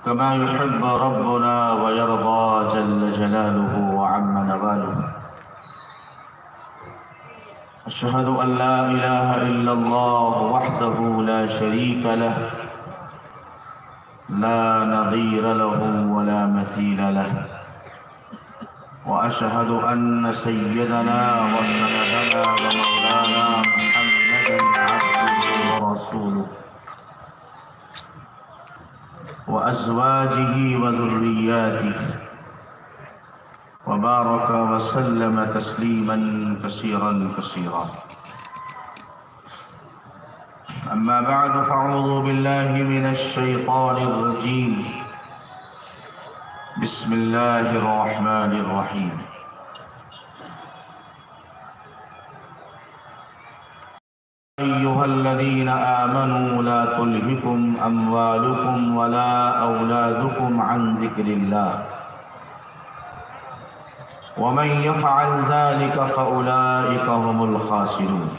كما يحب ربنا ويرضى جل جلاله وعم نواله. أشهد أن لا إله إلا الله وحده لا شريك له، لا نظير له ولا مثيل له. وأشهد أن سيدنا وسندنا ومولانا محمدا عبده ورسوله وأزواجه وذرياته، وبارك وسلم تسليما كثيرا كثيرا. أما بعد، فأعوذ بالله من الشيطان الرجيم. بسم الله الرحمن الرحيم. أيها الذين آمنوا لا تلهكم أموالكم ولا أولادكم عن ذكر الله، ومن يفعل ذلك فأولئك هم الخاسرون.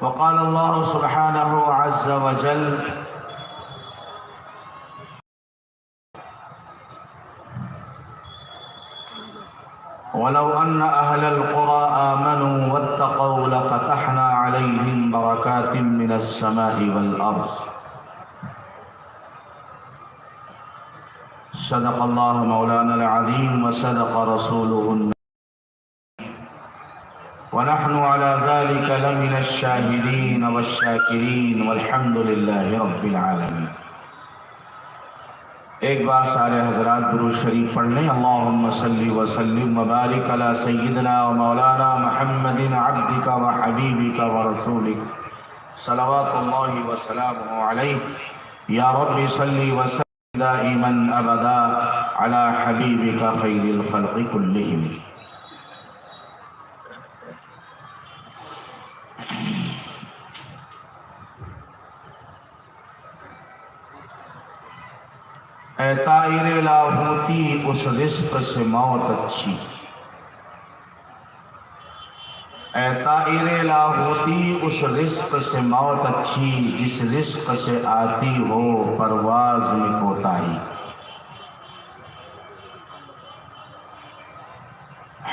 وقال الله سبحانه عز وجل: ولو أن أهل القرى آمنوا واتقوا لفتحنا عليهم بركات من السماء والأرض. صدق الله مولانا العظيم وصدق رسوله النبي، ونحن على ذلك لمن الشاهدين والشاکرین والحمد للہ رب العالمین. ایک بار سارے حضرات درود شریف پڑھ لیں. اللہم صلی وسلم وبارک علی سیدنا و مولانا محمد عبدک و حبیبک و رسولک صلوات اللہ وسلامہ علیہ. یا رب صلی وسلم دائما ابدا علی حبیبک خیر الخلق کلہم. اے طائر لاہوتی، اس رزق سے موت اچھی. اے طائر لاہوتی، اس رزق سے موت اچھی، جس رزق سے آتی ہو پرواز میں کوتاہی.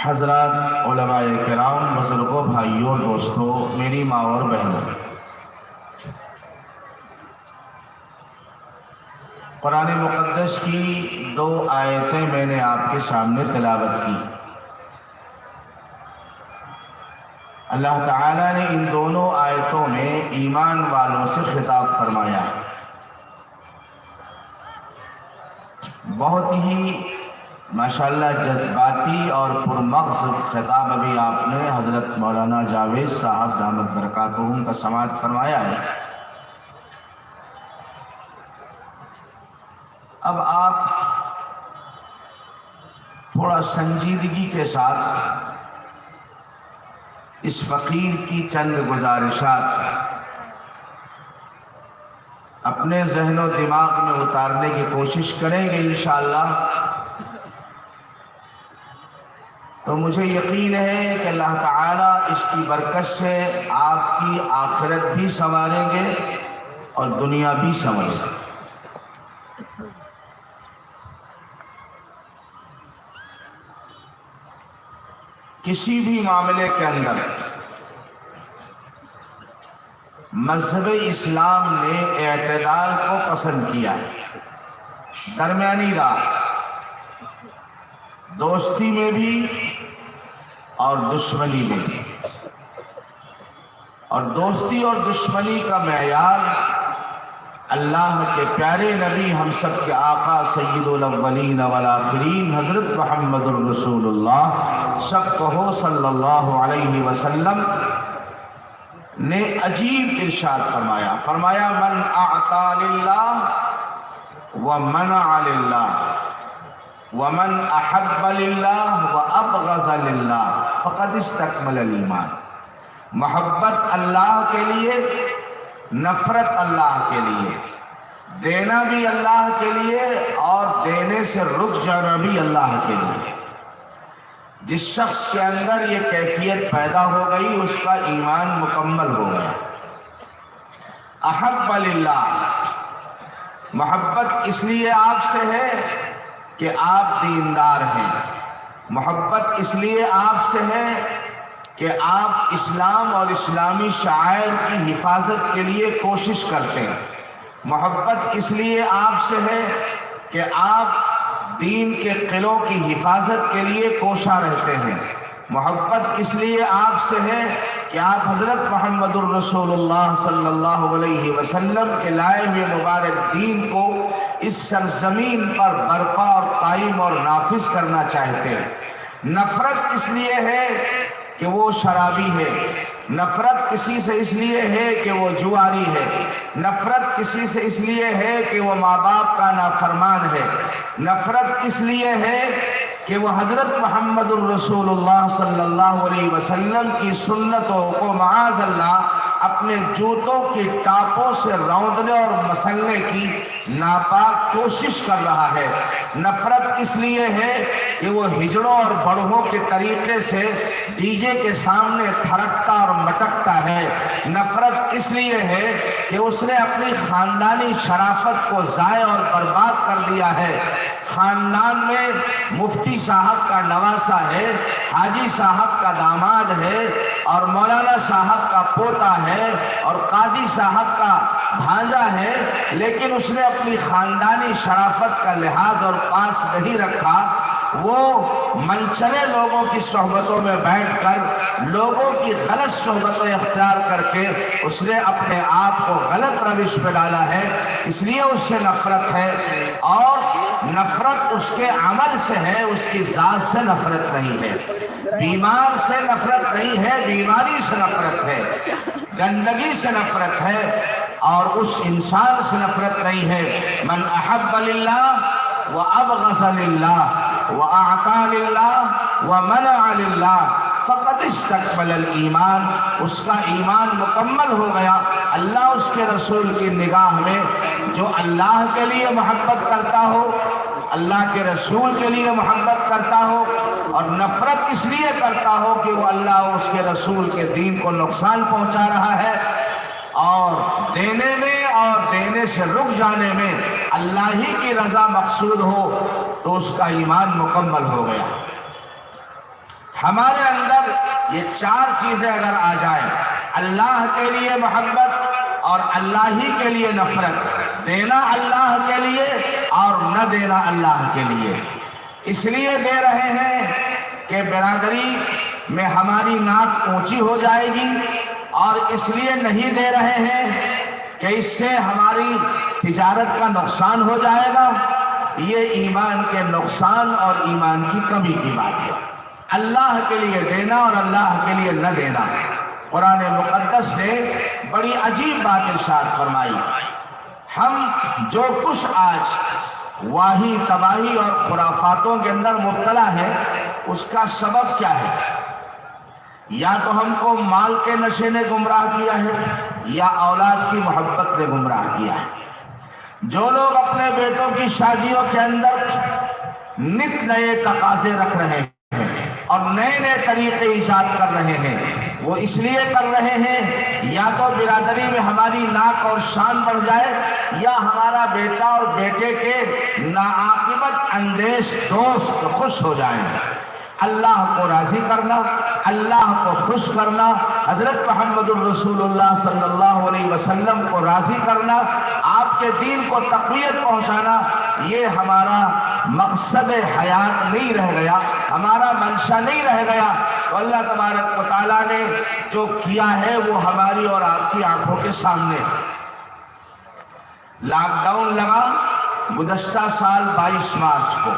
حضرات، علماء کرام، بزرگوں، بھائیوں، دوستوں، میری ماں اور بہنوں، قرآن مقدس کی دو آیتیں میں نے آپ کے سامنے تلاوت کی. اللہ تعالیٰ نے ان دونوں آیتوں میں ایمان والوں سے خطاب فرمایا ہے. بہت ہی ماشاءاللہ جذباتی اور پرمغز خطاب ابھی آپ نے حضرت مولانا جاوید صاحب دامت برکاتہم کا سماعت فرمایا ہے. اب آپ تھوڑا سنجیدگی کے ساتھ اس فقیر کی چند گزارشات اپنے ذہن و دماغ میں اتارنے کی کوشش کریں گے انشاءاللہ. تو مجھے یقین ہے کہ اللہ تعالیٰ اس کی برکت سے آپ کی آخرت بھی سنواریں گے اور دنیا بھی سنواریں گے. کسی بھی معاملے کے اندر مذہب اسلام نے اعتدال کو پسند کیا ہے. درمیانی راہ، دوستی میں بھی اور دشمنی میں بھی. اور دوستی اور دشمنی کا معیار اللہ کے پیارے نبی، ہم سب کے آقا سید الاولین والآخرین حضرت محمد الرسول اللہ سب کہو صلی اللہ علیہ وسلم نے عجیب ارشاد فرمایا من اعطا للہ ومنع للہ ومن احب للہ وابغض للہ فقد استکمل الایمان. محبت اللہ کے لیے، نفرت اللہ کے لیے، دینا بھی اللہ کے لیے اور دینے سے رک جانا بھی اللہ کے لیے. جس شخص کے اندر یہ کیفیت پیدا ہو گئی اس کا ایمان مکمل ہو گیا۔ احب للہ، محبت اس لیے آپ سے ہے کہ آپ دیندار ہیں، محبت اس لیے آپ سے ہے کہ آپ اسلام اور اسلامی شعائر کی حفاظت کے لیے کوشش کرتے ہیں، محبت اس لیے آپ سے ہے کہ آپ دین کے قلعوں کی حفاظت کے لیے کوشاں رہتے ہیں، محبت اس لیے آپ سے ہے کہ آپ حضرت محمد الرسول اللہ صلی اللہ علیہ وسلم کے لائے ہوئے مبارک دین کو اس سرزمین پر برپا اور قائم اور نافذ کرنا چاہتے ہیں۔ نفرت اس لیے ہے کہ وہ شرابی ہے، نفرت کسی سے اس لیے ہے کہ وہ جواری ہے، نفرت کسی سے اس لیے ہے کہ وہ ماں باپ کا نافرمان ہے، نفرت اس لیے ہے کہ وہ حضرت محمد الرسول اللہ صلی اللہ علیہ وسلم کی سنتوں کو معاذ اللہ اپنے جوتوں کی ٹاپوں سے روندنے اور مسلنے کی ناپاک کوشش کر رہا ہے، نفرت اس لیے ہے کہ وہ ہجڑوں اور بڑھوں کے طریقے سے ڈی جے کے سامنے تھرکتا اور مٹکتا ہے، نفرت اس لیے ہے کہ اس نے اپنی خاندانی شرافت کو ضائع اور برباد کر دیا ہے، خاندان میں مفتی صاحب کا نواسہ ہے، حاجی صاحب کا داماد ہے اور مولانا صاحب کا پوتا ہے اور قاضی صاحب کا بھانجا ہے، لیکن اس نے اپنی خاندانی شرافت کا لحاظ اور پاس نہیں رکھا، وہ منچلے لوگوں کی صحبتوں میں بیٹھ کر لوگوں کی غلط صحبتیں اختیار کر کے اس نے اپنے آپ کو غلط روش پہ ڈالا ہے، اس لیے اس سے نفرت ہے، اور نفرت اس کے عمل سے ہے، اس کی ذات سے نفرت نہیں ہے، بیمار سے نفرت نہیں ہے، بیماری سے نفرت ہے، گندگی سے نفرت ہے، اور اس انسان سے نفرت نہیں ہے۔ من احب للہ وابغض للہ واعطى للہ ومنع للہ فقد استقبل الایمان، اس کا ایمان مکمل ہو گیا۔ اللہ اس کے رسول کی نگاہ میں جو اللہ کے لیے محبت کرتا ہو، اللہ کے رسول کے لیے محبت کرتا ہو اور نفرت اس لیے کرتا ہو کہ وہ اللہ اور اس کے رسول کے دین کو نقصان پہنچا رہا ہے، اور دینے میں اور دینے سے رک جانے میں اللہ ہی کی رضا مقصود ہو تو اس کا ایمان مکمل ہو گیا۔ ہمارے اندر یہ چار چیزیں اگر آ جائیں، اللہ کے لیے محبت اور اللہ ہی کے لیے نفرت، دینا اللہ کے لیے اور نہ دینا اللہ کے لیے، اس لیے دے رہے ہیں کہ برادری میں ہماری ناک اونچی ہو جائے گی، اور اس لیے نہیں دے رہے ہیں کہ اس سے ہماری تجارت کا نقصان ہو جائے گا، یہ ایمان کے نقصان اور ایمان کی کمی کی بات ہے۔ اللہ کے لیے دینا اور اللہ کے لیے نہ دینا، قرآن مقدس نے بڑی عجیب بات ارشاد فرمائی۔ ہم جو کچھ آج واہی تباہی اور خرافاتوں کے اندر مبتلا ہے، اس کا سبب کیا ہے؟ یا تو ہم کو مال کے نشے نے گمراہ کیا ہے یا اولاد کی محبت نے گمراہ کیا ہے۔ جو لوگ اپنے بیٹوں کی شادیوں کے اندر نت نئے تقاضے رکھ رہے ہیں اور نئے نئے طریقے ایجاد کر رہے ہیں، وہ اس لیے کر رہے ہیں یا تو برادری میں ہماری ناک اور شان بڑھ جائے، یا ہمارا بیٹا اور بیٹے کے ناعاقبت اندیش دوست خوش ہو جائیں۔ اللہ کو راضی کرنا، اللہ کو خوش کرنا، حضرت محمد الرسول اللہ صلی اللہ علیہ وسلم کو راضی کرنا، آپ کے دین کو تقویت پہنچانا، یہ ہمارا مقصد حیات نہیں رہ گیا، ہمارا منشا نہیں رہ گیا، تو اللہ تبارک و تعالیٰ نے جو کیا ہے وہ ہماری اور آپ کی آنکھوں کے سامنے۔ لاک ڈاؤن لگا گزشتہ سال 22 مارچ کو،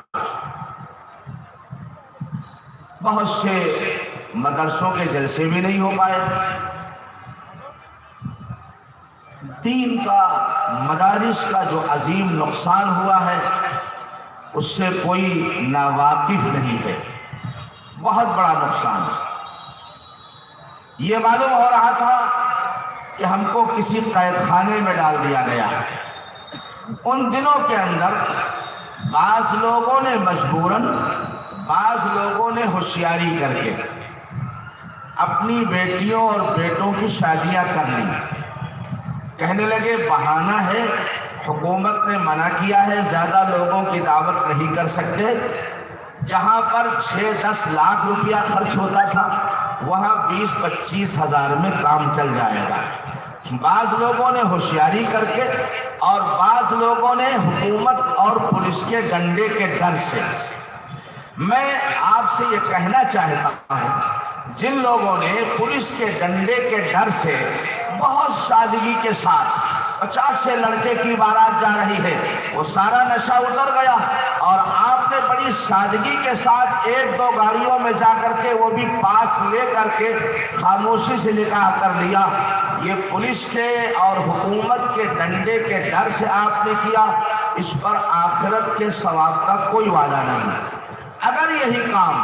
بہت سے مدرسوں کے جلسے بھی نہیں ہو پائے، دین کا مدارس کا جو عظیم نقصان ہوا ہے اس سے کوئی ناواقف نہیں ہے، بہت بڑا نقصان۔ یہ معلوم ہو رہا تھا کہ ہم کو کسی قید خانے میں ڈال دیا گیا ہے۔ ان دنوں کے اندر بعض لوگوں نے مجبوراً بعض لوگوں نے ہوشیاری کر کے اپنی بیٹیوں اور بیٹوں کی شادیاں کر لی. کہنے لگے بہانہ ہے، حکومت نے منع کیا ہے، زیادہ لوگوں کی دعوت نہیں کر سکتے. جہاں پر 6-10 لاکھ روپیہ خرچ ہوتا تھا وہاں 20-25 ہزار میں کام چل جائے گا. بعض لوگوں نے ہوشیاری کر کے اور بعض لوگوں نے حکومت اور پولیس کے ڈنڈے کے ڈر سے. میں آپ سے یہ کہنا چاہتا ہوں، جن لوگوں نے پولیس کے ڈنڈے کے ڈر سے بہت سادگی کے ساتھ 50 سے لڑکے کی بارات جا رہی ہے، وہ سارا نشہ اتر گیا اور آپ نے بڑی سادگی کے ساتھ 1-2 گاڑیوں میں جا کر کے وہ بھی پاس لے کر کے خاموشی سے نکاح کر لیا. یہ پولیس کے اور حکومت کے ڈنڈے کے ڈر سے آپ نے کیا، اس پر آخرت کے ثواب کا کوئی وعدہ نہیں. اگر یہی کام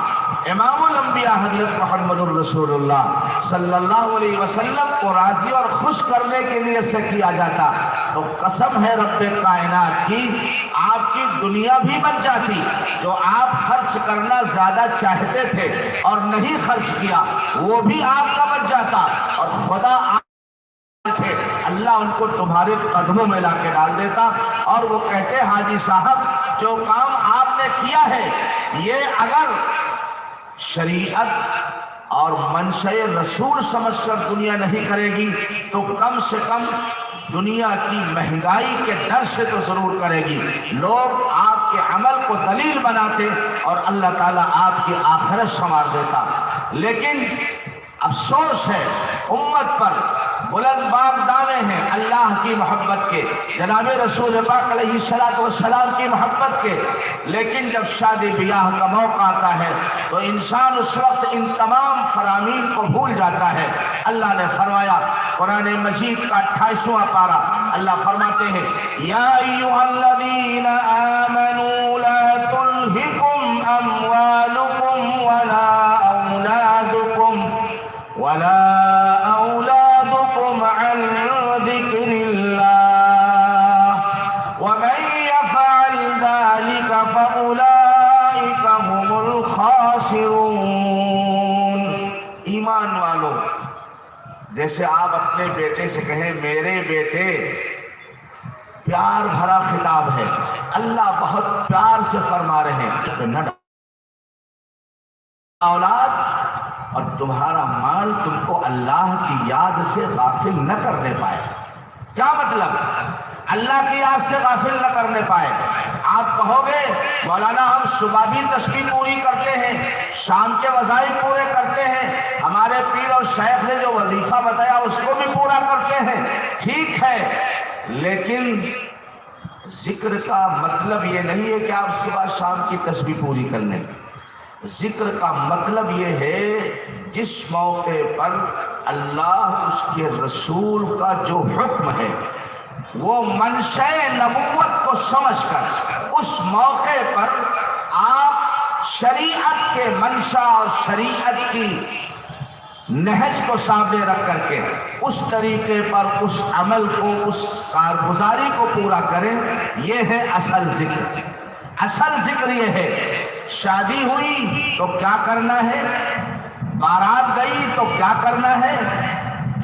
امام الانبیاء حضرت محمد الرسول اللہ صلی اللہ علیہ وسلم کو راضی اور خوش کرنے کے لیے سے کیا جاتا تو قسم ہے رب کائنات کی، آپ کی دنیا بھی بن جاتی. جو آپ خرچ کرنا زیادہ چاہتے تھے اور نہیں خرچ کیا وہ بھی آپ کا بچ جاتا، اور خدا تھے اللہ ان کو تمہارے قدموں میں لا کے ڈال دیتا. اور وہ کہتے حاجی صاحب جو کام آپ نے کیا ہے یہ اگر شریعت اور منشأ رسول سمجھ کر دنیا نہیں کرے گی تو کم سے کم دنیا کی مہنگائی کے ڈر سے تو ضرور کرے گی. لوگ آپ کے عمل کو دلیل بناتے اور اللہ تعالیٰ آپ کی آخرت سنوار دیتا. لیکن افسوس ہے امت پر، بلند باغ دعوے ہیں اللہ کی محبت کے، جناب رسول پاک علیہ السلام کی محبت کے، لیکن جب شادی بیاہ کا موقع آتا ہے تو انسان اس وقت ان تمام فرامین کو بھول جاتا ہے. اللہ نے فرمایا قرآن مجید کا 28واں پارہ، اللہ فرماتے ہیں یا ایھا الذین آمنوا لا تلہکم اموالکم ولا أولادكم عن ذكر الله ومن يفعل ذلك فأولئك هم الخاسرون. ایمان والو، جیسے آپ اپنے بیٹے سے کہیں میرے بیٹے، پیار بھرا خطاب ہے، اللہ بہت پیار سے فرما رہے ہیں اولاد اور تمہارا مال تم کو اللہ کی یاد سے غافل نہ کرنے پائے. کیا مطلب؟ اللہ کی یاد سے غافل نہ کرنے پائے. آپ کہو گے مولانا ہم صبح بھی تسبیح پوری کرتے ہیں، شام کے وظائف پورے کرتے ہیں، ہمارے پیر اور شیخ نے جو وظیفہ بتایا اس کو بھی پورا کرتے ہیں. ٹھیک ہے، لیکن ذکر کا مطلب یہ نہیں ہے کہ آپ صبح شام کی تسبیح پوری کر لیں. ذکر کا مطلب یہ ہے جس موقع پر اللہ اس کے رسول کا جو حکم ہے وہ منشأ نبوت کو سمجھ کر اس موقع پر آپ شریعت کے منشا اور شریعت کی نہج کو سامنے رکھ کر کے اس طریقے پر اس عمل کو، اس کارگزاری کو پورا کریں. یہ ہے اصل ذکر. اصل ذکر یہ ہے شادی ہوئی تو کیا کرنا ہے، بارات گئی تو کیا کرنا ہے،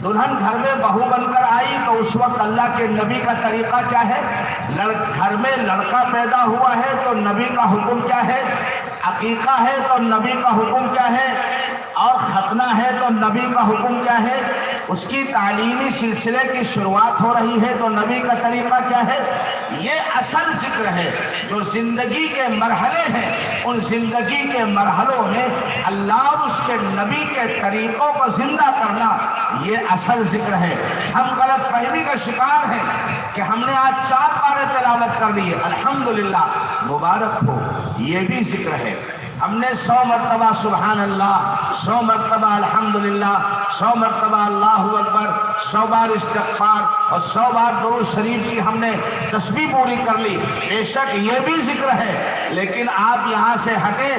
دلہن گھر میں بہو بن کر آئی تو اس وقت اللہ کے نبی کا طریقہ کیا ہے، گھر میں لڑکا پیدا ہوا ہے تو نبی کا حکم کیا ہے، عقیقہ ہے تو نبی کا حکم کیا ہے، اور ختنہ ہے تو نبی کا حکم کیا ہے، اس کی تعلیمی سلسلے کی شروعات ہو رہی ہے تو نبی کا طریقہ کیا ہے. یہ اصل ذکر ہے. جو زندگی کے مرحلے ہیں ان زندگی کے مرحلوں میں اللہ اور اس کے نبی کے طریقوں کو زندہ کرنا یہ اصل ذکر ہے. ہم غلط فہمی کا شکار ہیں کہ ہم نے آج 4 پارے تلاوت کر لیے، الحمدللہ، مبارک ہو، یہ بھی ذکر ہے. ہم نے 100 مرتبہ سبحان اللہ، 100 مرتبہ الحمدللہ، 100 مرتبہ اللہ اکبر، 100 بار استغفار اور 100 بار درود شریف کی ہم نے تسبیح پوری کر لی. بے شک یہ بھی ذکر ہے، لیکن آپ یہاں سے ہٹے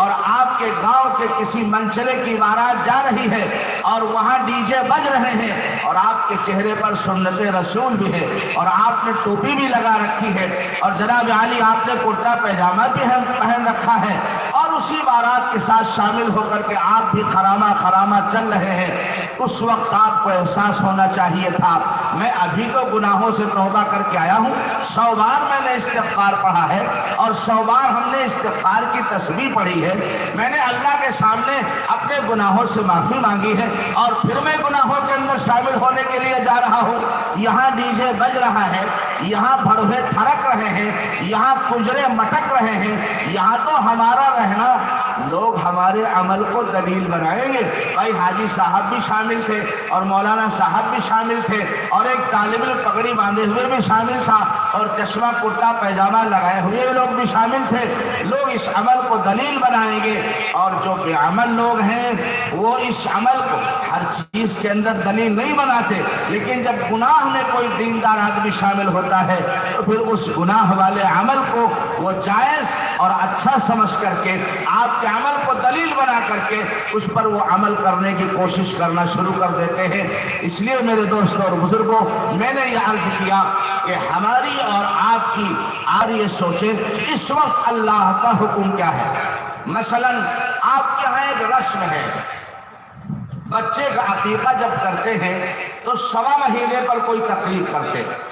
اور آپ کے گاؤں کے کسی منچلے کی بارات جا رہی ہے اور وہاں ڈی جے بج رہے ہیں اور آپ کے چہرے پر سنت رسول بھی ہے اور آپ نے ٹوپی بھی لگا رکھی ہے اور جناب عالی آپ نے کرتا پیجامہ بھی پہن رکھا ہے اور اسی بارات کے ساتھ شامل ہو کر کے آپ بھی خرامہ چل رہے ہیں، اس وقت آپ کو احساس ہونا چاہیے تھا میں ابھی تو گناہوں سے توبہ کر کے آیا ہوں، 100 بار میں نے استغفار پڑھا ہے اور 100 بار ہم نے استغفار کی تسبیح پڑھی ہے، میں نے اللہ کے سامنے اپنے گناہوں سے معافی مانگی ہے اور پھر میں گناہوں کے اندر شامل ہونے کے لیے جا رہا ہوں۔ یہاں ڈی جے بج رہا ہے، یہاں بھڑوے تھڑک رہے ہیں، یہاں کجرے مٹک رہے ہیں، یہاں تو ہمارا رہنا لوگ ہمارے عمل کو دلیل بنائیں گے۔ بھائی حاجی صاحب بھی شامل تھے اور مولانا صاحب بھی شامل تھے اور ایک طالب علم پگڑی باندھے ہوئے بھی شامل تھا اور چشمہ کرتا پیجامہ لگائے ہوئے لوگ بھی شامل تھے۔ لوگ اس عمل کو دلیل بنائیں گے اور جو بے عمل لوگ ہیں وہ اس عمل کو ہر چیز کے اندر دلیل نہیں بناتے، لیکن جب گناہ میں کوئی دیندار آدمی شامل ہوتا ہے تو پھر اس گناہ والے عمل کو وہ جائز اور اچھا سمجھ کر کے آپ کے عمل کو دلیل بنا کر کے اس پر وہ عمل کرنے کی کوشش کرنا شروع کر دیتے ہیں۔ اس لیے میرے دوستوں اور بزرگوں، میں نے یہ عرض کیا کہ ہماری اور آپ کی یہ سوچیں اس وقت اللہ کا حکم کیا ہے۔ مثلا آپ کے یہاں ایک رسم ہے، بچے کا عقیقہ جب کرتے ہیں تو 1.25 مہینے پر کوئی تقریب کرتے ہیں۔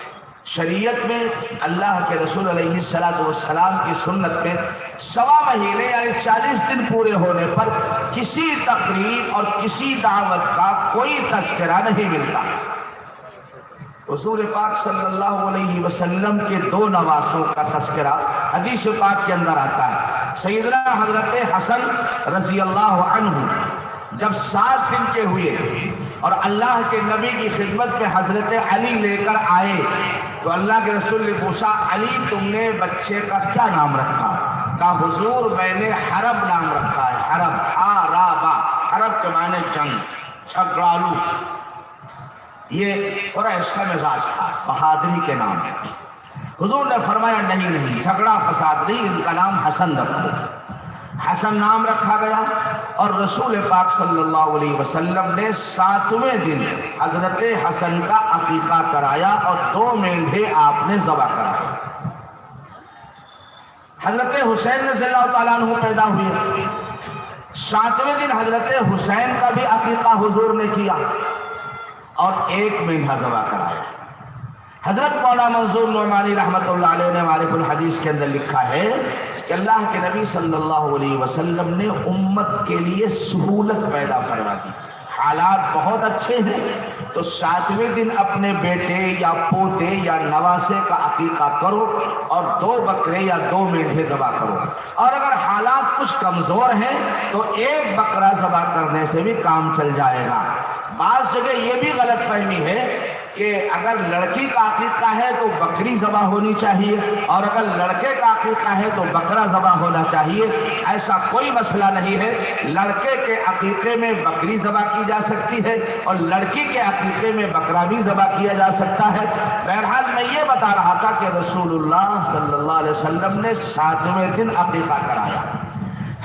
شریعت میں اللہ کے رسول علیہ السلام کی سنت میں 1.25 مہینے یعنی 40 دن پورے ہونے پر کسی تقریب اور کسی دعوت کا کوئی تذکرہ نہیں ملتا۔ حضور پاک صلی اللہ علیہ وسلم کے 2 نواسوں کا تذکرہ حدیث پاک کے اندر آتا ہے۔ سیدنا حضرت حسن رضی اللہ عنہ جب 7 دن کے ہوئے اور اللہ کے نبی کی خدمت میں حضرت علی لے کر آئے تو اللہ کے رسول نے پوچھا، علی تم نے بچے کا کیا نام رکھا؟ کہا حضور میں نے حرب نام رکھا ہے۔ حرب، حرب کے معنی جنگ، جھگڑالو۔ یہ قریش کا مزاج تھا، بہادری کے نام۔ حضور نے فرمایا نہیں، جھگڑا فساد نہیں، ان کا نام حسن رکھو۔ حسن نام رکھا گیا اور رسول پاک صلی اللہ علیہ وسلم نے 7ویں دن حضرت حسن کا عقیقہ کرایا اور 2 مینڈھے آپ نے ذبح کرائے۔ حضرت حسین رضی اللہ تعالیٰ عنہ پیدا ہوئے، 7ویں دن حضرت حسین کا بھی عقیقہ حضور نے کیا اور 1 مینڈھا ذبح کرایا۔ حضرت مولانا منظور نعمانی رحمت اللہ علیہ نے معارف الحدیث کے اندر لکھا ہے کہ اللہ کے نبی صلی اللہ علیہ وسلم نے امت کے لیے سہولت پیدا فرما دی۔ حالات بہت اچھے ہیں تو 7ویں دن اپنے بیٹے یا پوتے یا نواسے کا عقیقہ کرو اور 2 بکرے یا 2 مینڈھے ذبح کرو، اور اگر حالات کچھ کمزور ہیں تو 1 بکرا ذبح کرنے سے بھی کام چل جائے گا۔ بعض جگہ یہ بھی غلط فہمی ہے کہ اگر لڑکی کا عقیقہ ہے تو بکری ذبح ہونی چاہیے اور اگر لڑکے کا عقیقہ ہے تو بکرا ذبح ہونا چاہیے۔ ایسا کوئی مسئلہ نہیں ہے، لڑکے کے عقیقے میں بکری ذبح کی جا سکتی ہے اور لڑکی کے عقیقے میں بکرا بھی ذبح کیا جا سکتا ہے۔ بہرحال میں یہ بتا رہا تھا کہ رسول اللہ صلی اللہ علیہ وسلم نے 7ویں دن عقیقہ کرایا۔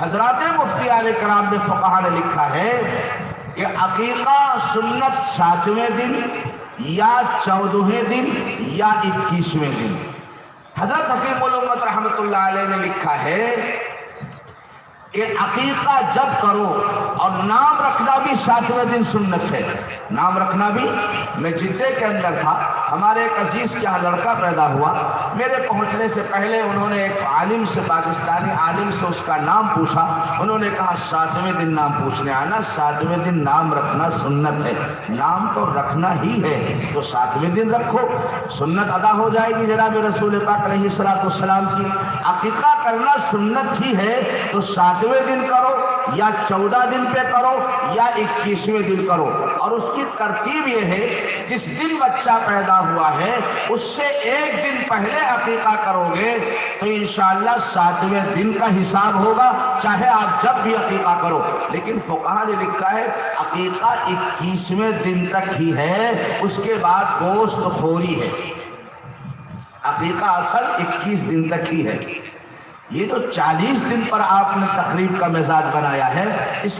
حضرات مفتی علیہ کرام نے فقہا نے لکھا ہے کہ عقیقہ سنت 7ویں دن یا 14ویں دن یا 21ویں دن۔ حضرت حکیم الامت رحمت اللہ علیہ نے لکھا ہے کہ عقیقہ جب کرو اور نام رکھنا بھی 7ویں دن سنت ہے۔ نام رکھنا بھی، میں جدہ کے اندر تھا، ہمارے ایک عزیز کے یہاں لڑکا پیدا ہوا، میرے پہنچنے سے پہلے انہوں نے ایک عالم سے، پاکستانی عالم سے اس کا نام پوچھا۔ انہوں نے کہا 7ویں دن نام پوچھنے آنا، 7ویں دن نام رکھنا سنت ہے۔ نام تو رکھنا ہی ہے تو 7ویں دن رکھو، سنت ادا ہو جائے گی جناب رسول پاک علیہ السلام کی۔ عقیقہ کرنا سنت ہی ہے تو 7ویں دن کرو یا 14 دن پہ کرو یا 21ویں دن کرو، اور اس کی ترتیب یہ ہے جس دن بچہ پیدا ہوا ہے اس سے 1 دن پہلے عقیقہ کرو گے تو انشاءاللہ 7ویں دن کا حساب ہوگا، چاہے آپ جب بھی عقیقہ کرو۔ لیکن فقہا نے لکھا ہے عقیقہ 21ویں دن تک ہی ہے، اس کے بعد گوشت خوری ہے۔ عقیقہ اصل 21 دن تک ہی ہے۔ یہ جو 40 دن پر آپ نے تقریب کا مزاج بنایا ہے، اس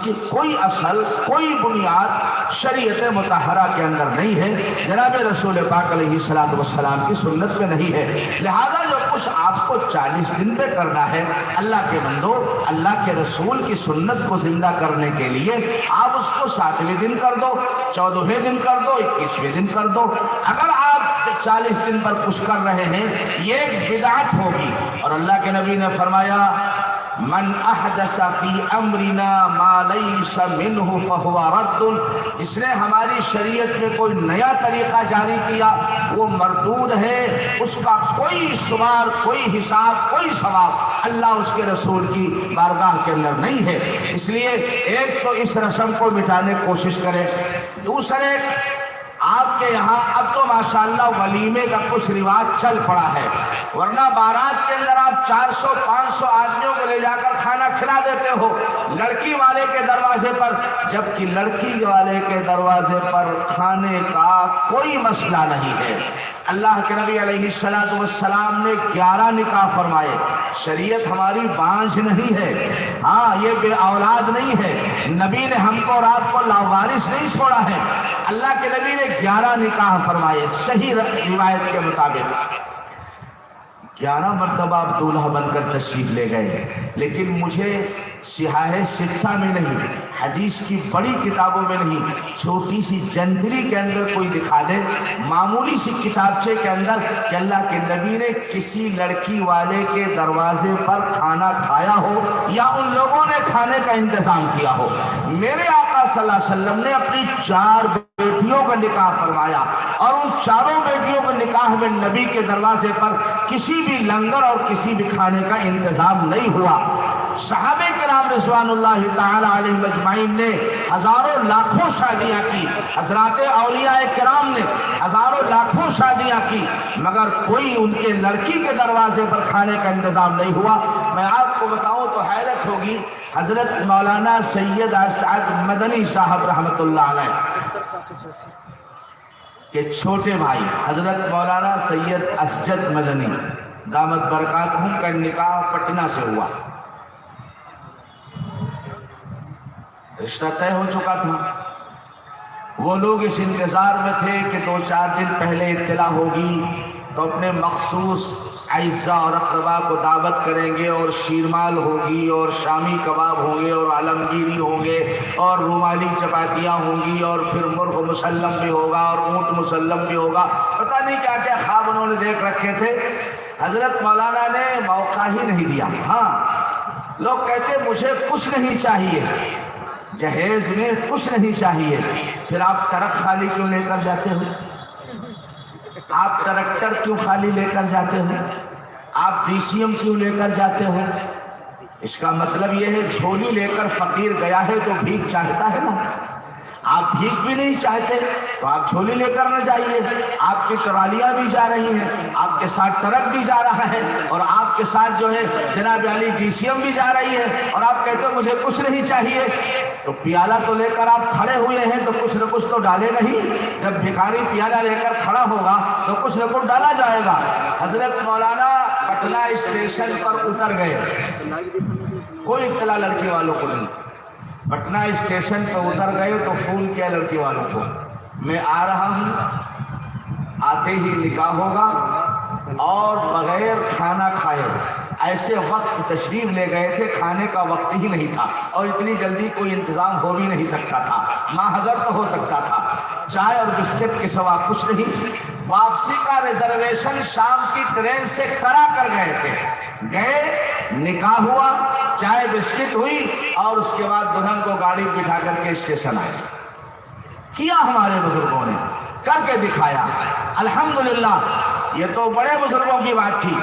کی کوئی اصل، کوئی بنیاد شریعت مطہرہ کے اندر نہیں ہے، جناب رسول پاک علیہ السلام کی سنت میں نہیں ہے۔ لہذا جو کچھ آپ کو 40 دن پہ کرنا ہے، اللہ کے بندو اللہ کے رسول کی سنت کو زندہ کرنے کے لیے آپ اس کو 7ویں دن کر دو، 14ویں دن کر دو، 21ویں دن کر دو۔ اگر آپ 40 دن پر کچھ کر رہے ہیں یہ ایک بدعت ہوگی، اور اللہ کے نبی نے فرمایا من احدث فی امرنا ما لیس منہ فہو رد، جس نے ہماری شریعت میں کوئی نیا طریقہ جاری کیا وہ مردود ہے، اس کا کوئی شمار، کوئی حساب، کوئی ثواب اللہ اس کے رسول کی بارگاہ کے اندر نہیں ہے۔ اس لیے ایک تو اس رسم کو مٹانے کی کوشش کریں، دوسرے آپ کے یہاں اب تو ماشاءاللہ ولیمے کا کچھ رواج چل پڑا ہے، ورنہ بارات کے اندر آپ 400-500 آدمیوں کو لے جا کر کھانا کھلا دیتے ہو لڑکی والے کے دروازے پر، جبکہ لڑکی والے کے دروازے پر کھانے کا کوئی مسئلہ نہیں ہے۔ اللہ کے نبی علیہ السلام نے 11 نکاح فرمائے، شریعت ہماری بانجھ نہیں ہے، ہاں یہ بے اولاد نہیں ہے، نبی نے ہم کو اور آپ کو لاوارث نہیں چھوڑا ہے۔ اللہ کے نبی نے 11 نکاح فرمائے صحیح روایت کے مطابق، 11 مرتبہ آپ دولہا بن کر تشریف لے گئے، لیکن مجھے سیاہ ستہ میں نہیں، حدیث کی بڑی کتابوں میں نہیں، چھوٹی سی جنتری کے اندر کوئی دکھا دے، معمولی سی کتابچے کے اندر کہ اللہ کے نبی نے کسی لڑکی والے کے دروازے پر کھانا کھایا ہو یا ان لوگوں نے کھانے کا انتظام کیا ہو۔ میرے آقا صلی اللہ علیہ وسلم نے اپنی 4 بیٹیوں کا نکاح فرمایا، اور ان 4 بیٹیوں کے نکاح میں نبی کے دروازے پر کسی بھی لنگر اور کسی بھی کھانے کا انتظام نہیں ہوا۔ صحابہ کرام رضوان اللہ تعالی علیہ مجمعین نے ہزاروں لاکھوں شادیاں کی، حضرات اولیاء کرام نے ہزاروں لاکھوں شادیاں کی، مگر کوئی ان کے لڑکی کے دروازے پر کھانے کا انتظام نہیں ہوا۔ میں آپ کو بتاؤں تو حیرت ہوگی، حضرت مولانا سید اسعد مدنی صاحب رحمۃ اللہ علیہ کے چھوٹے بھائی حضرت مولانا سید اسجد مدنی دامت برکاتہم کا نکاح پٹنہ سے ہوا، رشتہ طے ہو چکا تھا، وہ لوگ اس انتظار میں تھے کہ 2-4 دن پہلے اطلاع ہوگی تو اپنے مخصوص اعزاء اور اقرباء کو دعوت کریں گے، اور شیرمال ہوگی اور شامی کباب ہوں گے اور عالمگیری ہوں گے اور رومالی چپاتیاں ہوں گی، اور پھر مرغ مسلم بھی ہوگا اور اونٹ مسلم بھی ہوگا، پتہ نہیں کیا کیا خواب انہوں نے دیکھ رکھے تھے۔ حضرت مولانا نے موقع ہی نہیں دیا۔ ہاں لوگ کہتے مجھے کچھ نہیں چاہیے، جہیز میں کچھ نہیں چاہیے، پھر آپ ٹرک خالی کیوں لے کر جاتے ہو؟ آپ ٹریکٹر کیوں خالی لے کر جاتے ہو؟ آپ ڈی سی ایم کیوں لے کر جاتے ہو؟ اس کا مطلب یہ ہے جھولی لے کر فقیر گیا ہے تو بھیک چاہتا ہے نا، آپ بھیک بھی نہیں چاہتے تو آپ جھولی لے کر نہ جائیے۔ آپ کی ٹرالیاں بھی جا رہی ہیں، آپ کے ساتھ ٹرک بھی جا رہا ہے، اور آپ کے ساتھ جو ہے جناب علی ڈی سی ایم بھی جا رہی ہے، اور آپ کہتے ہو مجھے کچھ نہیں چاہیے، تو پیالہ تو لے کر آپ کھڑے ہوئے ہیں تو کچھ نہ کچھ تو ڈالے گا ہی۔ جب بھکاری پیالہ لے کر کھڑا ہوگا تو کچھ نہ کچھ ڈالا جائے گا۔ حضرت مولانا پٹنہ اسٹیشن پر اتر گئے، کوئی اطلاع لڑکی والوں کو نہیں، پٹنہ اسٹیشن پہ اتر گئے تو فون کیا لڑکی والوں کو، میں آ رہا ہوں، آتے ہی نکاح ہوگا اور بغیر کھانا کھائے۔ ایسے وقت تشریف لے گئے تھے کھانے کا وقت ہی نہیں تھا، اور اتنی جلدی کوئی انتظام ہو بھی نہیں سکتا تھا، ماحضر تو ہو سکتا تھا، چائے اور بسکٹ کے سوا کچھ نہیں۔ واپسی کا ریزرویشن شام کی ٹرین سے کرا کر گئے تھے، گئے، نکاح ہوا، چائے بسکٹ ہوئی، اور اس کے بعد دلہن کو گاڑی بٹھا کر کے اسٹیشن آئے۔ کیا ہمارے بزرگوں نے کر کے دکھایا، الحمدللہ۔ یہ تو بڑے بزرگوں کی بات تھی۔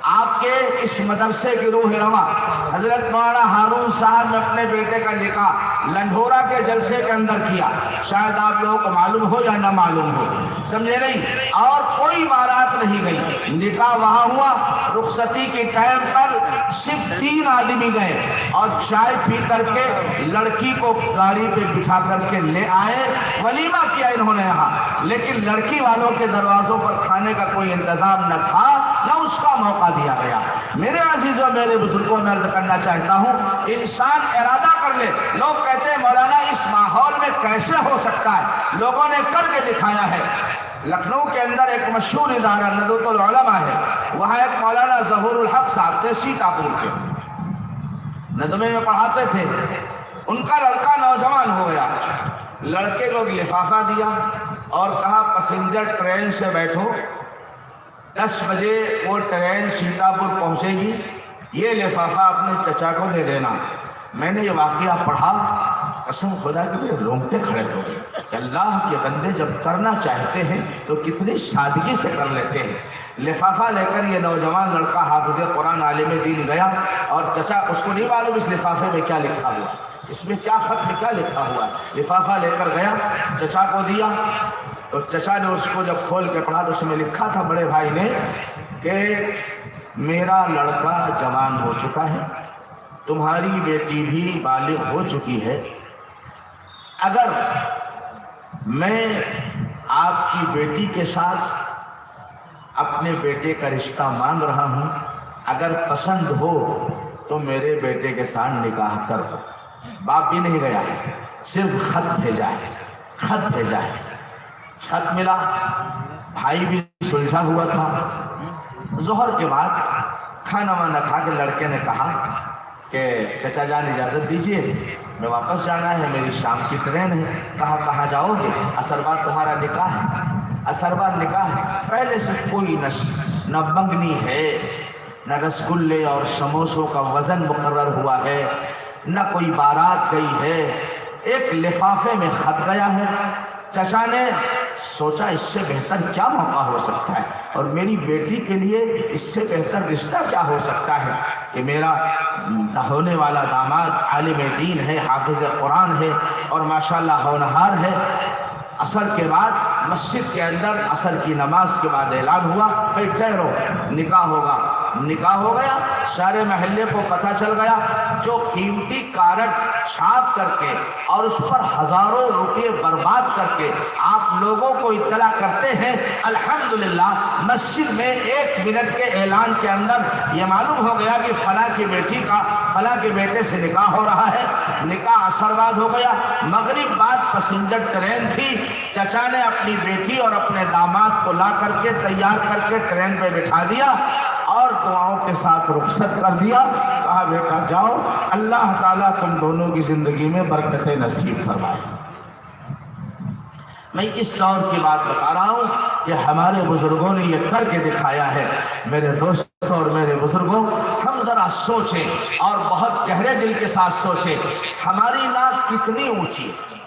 آپ کے اس مدرسے کی روح رواں حضرت مولانا ہارون صاحب نے اپنے بیٹے کا نکاح لنڈھورا کے جلسے کے اندر کیا، شاید آپ لوگوں کو معلوم ہو یا نہ معلوم ہو، سمجھے نہیں، اور کوئی بارات نہیں گئی، نکاح وہاں ہوا۔ رخصتی کے ٹائم پر صرف 3 آدمی گئے اور چائے پی کر کے لڑکی کو گاڑی پہ بٹھا کر کے لے آئے، ولیمہ کیا انہوں نے یہاں، لیکن لڑکی والوں کے دروازوں پر کھانے کا کوئی انتظام نہ تھا، نہ اس کا موقع دیا گیا۔ میرے عزیزوں، میرے بزرگوں، میں عرض کرنا چاہتا ہوں، انسان ارادہ کر لے۔ لوگ کہتے ہیں مولانا اس ماحول میں کیسے ہو سکتا ہے، لوگوں نے کر کے دکھایا ہے۔ لکھنؤ کے اندر ایک مشہور ادارہ ندوۃ العلماء ہے، وہاں ایک مولانا ظہور الحق صاحب تھے سیتاپور کے، ندوے میں پڑھاتے تھے۔ ان کا لڑکا نوجوان ہو گیا، لڑکے کو لفافہ دیا اور کہا پیسنجر ٹرین سے بیٹھو، 10 بجے وہ ٹرین سیتاپور پہنچے گی، یہ لفافہ اپنے چچا کو دے دینا۔ میں نے یہ واقعہ پڑھا، قسم خدا کے لیے رونگٹے کھڑے ہو گئے کہ اللہ کے بندے جب کرنا چاہتے ہیں تو کتنی سادگی سے کر لیتے ہیں۔ لفافہ لے کر یہ نوجوان لڑکا حافظ قرآن عالم دین گیا، اور چچا اس کو نہیں معلوم اس لفافے میں کیا لکھا ہوا، اس میں کیا خط میں کیا لکھا ہوا ہے۔ لفافہ لے کر گیا، چچا کو دیا، تو چچا نے اس کو جب کھول کے پڑھا تو اس میں لکھا تھا بڑے بھائی نے کہ میرا لڑکا جوان ہو چکا ہے، تمہاری بیٹی بھی بالغ ہو چکی ہے، اگر میں آپ کی بیٹی کے ساتھ اپنے بیٹے کا رشتہ مان رہا ہوں، اگر پسند ہو تو میرے بیٹے کے ساتھ نکاح کر دو۔ باپ بھی نہیں گیا، صرف خط بھیجا ہے، خط بھیجا ہے۔ خط ملا، بھائی بھی سلجھا ہوا تھا۔ ظہر کے بعد کھانا وانا کھا کے لڑکے نے کہا کہ چچا جان اجازت دیجیے، میں واپس جانا ہے، میری شام کی ٹرین ہے۔ کہا کہاں جاؤ گے؟ عصر بعد تمہارا نکاح ہے، عصر بعد نکاح ہے۔ پہلے سے کوئی نہ بنگنی ہے، نہ رسگلے اور سموسوں کا وزن مقرر ہوا ہے، نہ کوئی بارات گئی ہے، ایک لفافے میں خط گیا ہے۔ چچا نے سوچا اس سے بہتر کیا موقع ہو سکتا ہے، اور میری بیٹی کے لیے اس سے بہتر رشتہ کیا ہو سکتا ہے کہ میرا ہونے والا داماد عالم دین ہے، حافظ قرآن ہے، اور ماشاءاللہ ہونہار ہے۔ عصر کے بعد مسجد کے اندر عصر کی نماز کے بعد اعلان ہوا، بھئی ٹھہرو، نکاح ہوگا۔ نکاح ہو گیا، سارے محلے کو پتہ چل گیا۔ جو قیمتی کارڈ چھاپ کر کے اور اس پر ہزاروں روپے برباد کر کے آپ لوگوں کو اطلاع کرتے ہیں، الحمدللہ مسجد میں 1 منٹ کے اعلان کے اندر یہ معلوم ہو گیا کہ فلاں کی بیٹی کا فلاں کے بیٹے سے نکاح ہو رہا ہے۔ نکاح عصر بعد ہو گیا، مغرب بعد پیسنجر ٹرین تھی۔ چچا نے اپنی بیٹی اور اپنے داماد کو لا کر کے تیار کر کے ٹرین پہ بٹھا دیا اور دعاؤں کے ساتھ رخصت کر دیا۔ کہا بیٹا جاؤ، اللہ تعالیٰ تم دونوں کی زندگی میں برکتیں نصیب فرمائے۔ میں اس دور کی بات بتا رہا ہوں کہ ہمارے بزرگوں نے یہ کر کے دکھایا ہے۔ میرے دوستوں اور میرے بزرگوں، ہم ذرا سوچیں اور بہت گہرے دل کے ساتھ سوچیں، ہماری ناک کتنی اونچی ہے،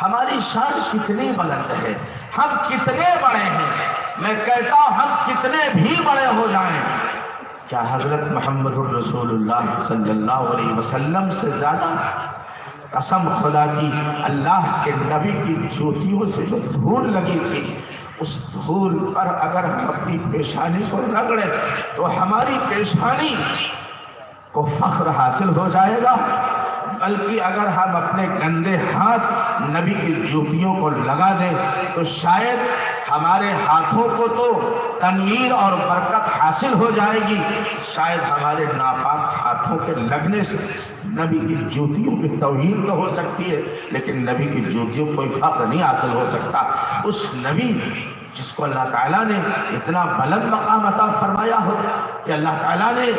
ہماری شان کتنی بلند ہے، ہم کتنے بڑے ہیں۔ میں کہتا ہوں ہم کتنے بھی بڑے ہو جائیں، کیا حضرت محمد الرسول اللہ صلی اللہ علیہ وسلم سے زیادہ؟ قسم خدا کی، اللہ کے نبی کی جوتیوں سے جو دھول لگی تھی، اس دھول پر اگر ہم اپنی پیشانی کو رگڑیں تو ہماری پیشانی کو فخر حاصل ہو جائے گا، بلکہ اگر ہم اپنے گندے ہاتھ نبی کی جوتیوں کو لگا دیں تو شاید ہمارے ہاتھوں کو تو تنویر اور برکت حاصل ہو جائے گی، شاید ہمارے ناپاک ہاتھوں کے لگنے سے نبی کی جوتیوں کی توہین تو ہو سکتی ہے، لیکن نبی کی جوتیوں کو کوئی فخر نہیں حاصل ہو سکتا۔ اس نبی جس کو اللہ تعالیٰ نے اتنا بلند مقام عطا فرمایا ہو کہ اللہ تعالیٰ نے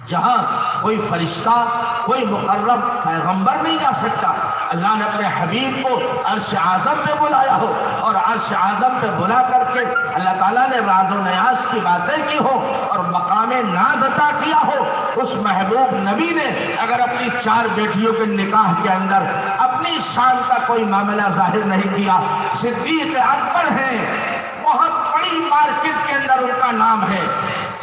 جہاں کوئی فرشتہ، کوئی مقرب پیغمبر نہیں جا سکتا، اللہ نے اپنے حبیب کو عرش اعظم پہ بلایا ہو، اور عرش اعظم پہ بلا کر کے اللہ تعالیٰ نے راز و نیاز کی باتیں کی ہو اور مقام ناز عطا کیا ہو۔ اس محبوب نبی نے اگر اپنی 4 بیٹیوں کے نکاح کے اندر اپنی شان کا کوئی معاملہ ظاہر نہیں کیا، صدیق اکبر ہیں، بہت بڑی مارکیٹ کے اندر ان کا نام ہے۔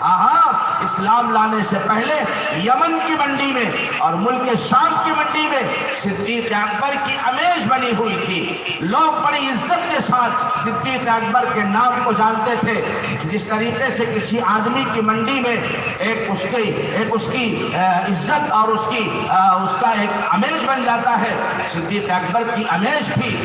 ہاں، اسلام لانے سے پہلے یمن کی منڈی میں اور ملک شام کی منڈی میں صدیق اکبر کی امیج بنی ہوئی تھی۔ لوگ بڑی عزت کے ساتھ صدیق اکبر کے نام کو جانتے تھے۔ جس طریقے سے کسی آدمی کی منڈی میں ایک اس کی عزت اور اس کا ایک امیج بن جاتا ہے، صدیق اکبر کی امیج تھی۔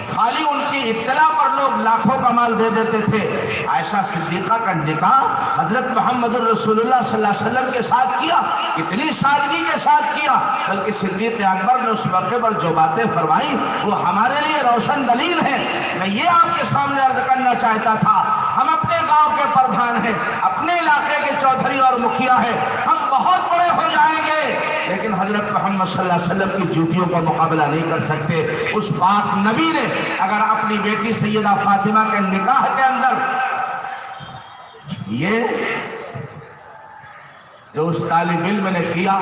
خالی ان کی اطلاع پر لوگ لاکھوں کا مال دے دیتے تھے، عائشہ صدیقہ کا نکاح حضرت محمد رسول اللہ صلی اللہ علیہ وسلم کے ساتھ کیا، اتنی سادگی کے ساتھ کیا، بلکہ صدیق اکبر نے اس موقع پر جو باتیں فرمائی وہ ہمارے لیے روشن دلیل ہے۔ میں یہ آپ کے سامنے عرض کرنا چاہتا تھا، ہم اپنے گاؤں کے پردھان ہیں، اپنے علاقے کے چودھری اور مکھیا ہیں، ہم بہت بڑے ہو جائیں گے لیکن حضرت محمد صلی اللہ علیہ وسلم کی ڈیوٹیوں کا مقابلہ نہیں کر سکتے۔ اس پاک نبی نے اگر اپنی بیٹی سیدہ فاطمہ کے نکاح کے اندر یہ جو اس طالب علم نے کیا،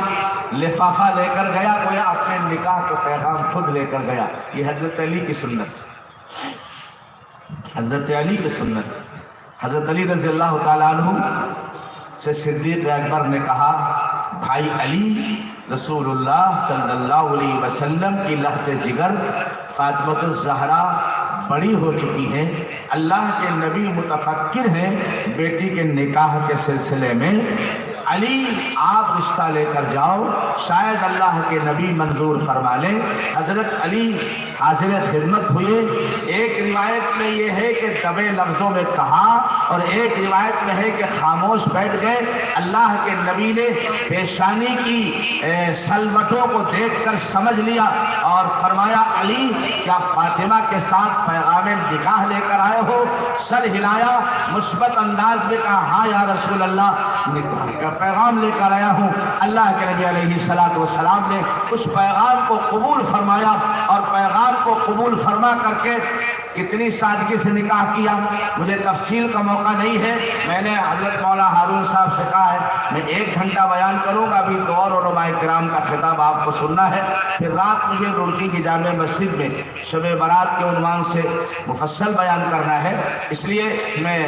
لفافہ لے کر گیا، گویا اپنے نکاح کا پیغام خود لے کر گیا، یہ حضرت علی کی سنت، حضرت علی کی سنت۔ حضرت علی رضی اللہ تعالیٰ عنہ سے صدیق اکبر نے کہا، بھائی علی، رسول اللہ صلی اللہ علیہ وسلم کی لخت جگر فاطمہ الزہرا بڑی ہو چکی ہیں، اللہ کے نبی متفکر ہیں، بیٹی کے نکاح کے سلسلے میں علی آپ رشتہ لے کر جاؤ، شاید اللہ کے نبی منظور فرما لیں۔ حضرت علی حاضر خدمت ہوئے۔ ایک روایت میں یہ ہے کہ دبے لفظوں میں کہا اور ایک روایت میں ہے کہ خاموش بیٹھ گئے۔ اللہ کے نبی نے پیشانی کی سلوٹوں کو دیکھ کر سمجھ لیا اور فرمایا، علی کیا فاطمہ کے ساتھ پیغام نکاح لے کر آئے ہو؟ سر ہلایا، مثبت انداز میں کہا، ہاں یا رسول اللہ، نکاح کا پیغام لے کر آیا ہوں۔ اللہ کے نبی علیہ السلام نے اس پیغام کو قبول فرمایا اور پیغام کو قبول فرما کر کے کتنی سادگی سے نکاح کیا۔ مجھے تفصیل کا موقع نہیں ہے، میں نے حضرت مولا ہارون صاحب سے کہا ہے میں 1 گھنٹہ بیان کروں گا، ابھی تو اور علماء کرام کا خطاب آپ کو سننا ہے، پھر رات مجھے روڑکی کی جامع مسجد میں شب برات کے عنوان سے مفصل بیان کرنا ہے، اس لیے میں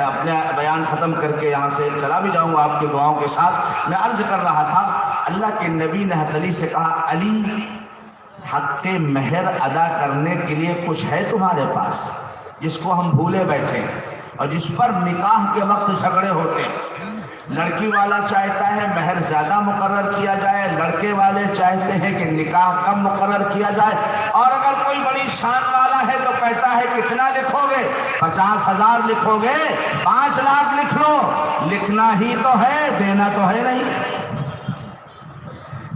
اپنا بیان ختم کر کے یہاں سے چلا بھی جاؤں گا آپ کی دعاؤں کے ساتھ۔ میں عرض کر رہا تھا، اللہ کے نبی نے حضرت علی سے کہا، علی حق مہر ادا کرنے کے لیے کچھ ہے تمہارے پاس جس کو ہم بھولے بیٹھے اور جس پر نکاح کے وقت جھگڑے ہوتے ہیں؟ لڑکی والا چاہتا ہے مہر زیادہ مقرر کیا جائے، لڑکے والے چاہتے ہیں کہ نکاح کم مقرر کیا جائے، اور اگر کوئی بڑی شان والا ہے تو کہتا ہے کتنا لکھو گے؟ 50,000 لکھو گے؟ 5 لاکھ لکھ لو، لکھنا ہی تو ہے، دینا تو ہے نہیں۔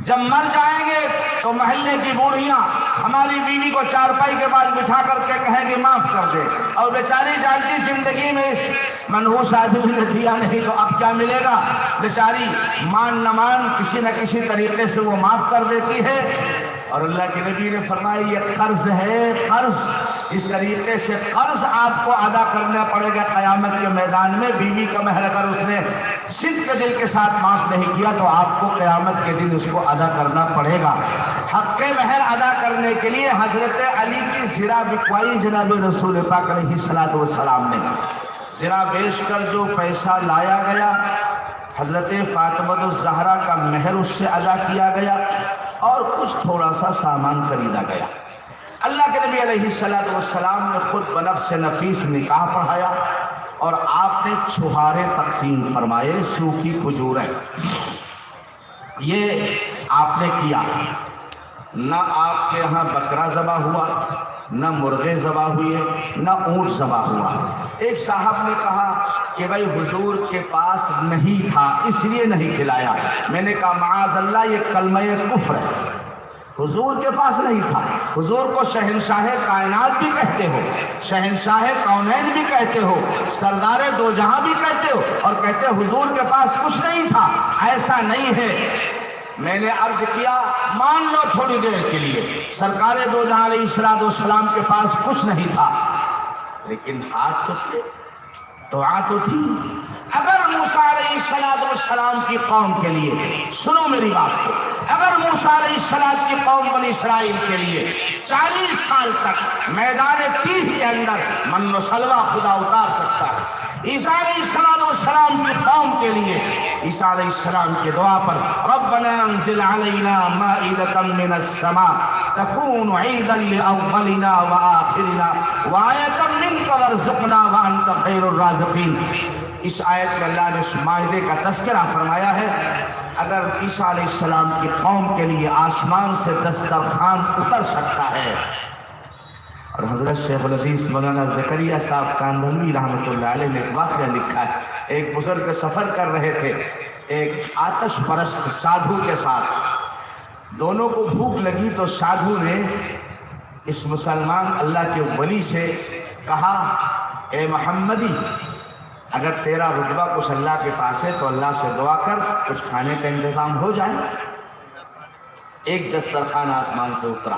جب مر جائیں گے تو محلے کی بوڑھیاں ہماری بیوی کو چارپائی کے بعد بٹھا کر کے کہیں گے معاف کر دے، اور بیچاری جانتی زندگی میں منحوس آدمی نے دیا نہیں تو اب کیا ملے گا، بیچاری مان نہ مان کسی نہ کسی طریقے سے وہ معاف کر دیتی ہے۔ اور اللہ کے نبی نے فرمایا یہ قرض ہے، قرض، جس طریقے سے قرض آپ کو ادا کرنا پڑے گا قیامت کے میدان میں، بیوی کا مہر اگر اس نے صدق کے دل کے ساتھ معاف نہیں کیا تو آپ کو قیامت کے دن اس کو ادا کرنا پڑے گا۔ حق مہر ادا کرنے کے لیے حضرت علی کی زرہ بکوائی جناب رسول پاک علیہ السلام نے۔ زرہ بیچ کر جو پیسہ لایا گیا، حضرت فاطمہ الزہرا کا مہر اس سے ادا کیا گیا اور کچھ تھوڑا سا سامان خریدا گیا۔ اللہ کے نبی علیہ السلام نے خود بنفس نفیس نکاح پڑھایا اور آپ نے چھہارے تقسیم فرمائے، سوکھی کھجوریں، یہ آپ نے کیا۔ نہ آپ کے ہاں بکرا ذبح ہوا، نہ مرغے ذبح ہوئے، نہ اونٹ ذبح ہوا۔ ایک صاحب نے کہا کہ بھائی حضور کے پاس نہیں تھا اس لیے نہیں کھلایا۔ میں نے کہا معاذ اللہ، یہ کلمہ کفر ہے، حضور کے پاس نہیں تھا۔ حضور کو شہنشاہ کائنات بھی کہتے ہو، شہنشاہ کونین بھی کہتے ہو، سردار دو جہاں بھی کہتے ہو، اور کہتے ہو حضور کے پاس کچھ نہیں تھا۔ ایسا نہیں ہے، میں نے عرض کیا مان لو تھوڑی دیر کے لیے سرکار دو جہاں علیہ السلام کے پاس کچھ نہیں تھا، لیکن ہاتھ تو تھے، دعا تو تھی۔ اگر موسیٰ علیہ السلام کی قوم کے لیے، سنو میری بات کو، اگر موسیٰ علیہ السلام کی قوم بنی اسرائیل کے لیے 40 سال تک میدان تیہ کے اندر من و سلوہ خدا اتار سکتا ہے، عیسیٰ علیہ السلام کی قوم کے لیے عیسیٰ علیہ السلام کی دعا پر ربنا انزل علینا مائدۃ من السماء تکون عیدا لأولنا وآخرنا وآیۃ منک وارزقنا وانت خیر الرازقین۔ اس آیت میں اللہ نے اس مائدے کا تذکرہ فرمایا ہے۔ اگر عیسیٰ علیہ السلام کی قوم کے لیے آسمان سے دسترخوان اتر سکتا ہے، اور حضرت شیخ الحدیث مولانا زکریا صاحب کاندھلوی رحمۃ اللہ علیہ نے ایک واقعہ لکھا ہے. ایک بزرگ سفر کر رہے تھے ایک آتش پرست سادھو کے ساتھ. دونوں کو بھوک لگی تو سادھو نے اس مسلمان اللہ کے ولی سے کہا اے محمدی اگر تیرا رتبہ کچھ اللہ کے پاس ہے تو اللہ سے دعا کر کچھ کھانے کا انتظام ہو جائے. ایک دسترخوان آسمان سے اترا.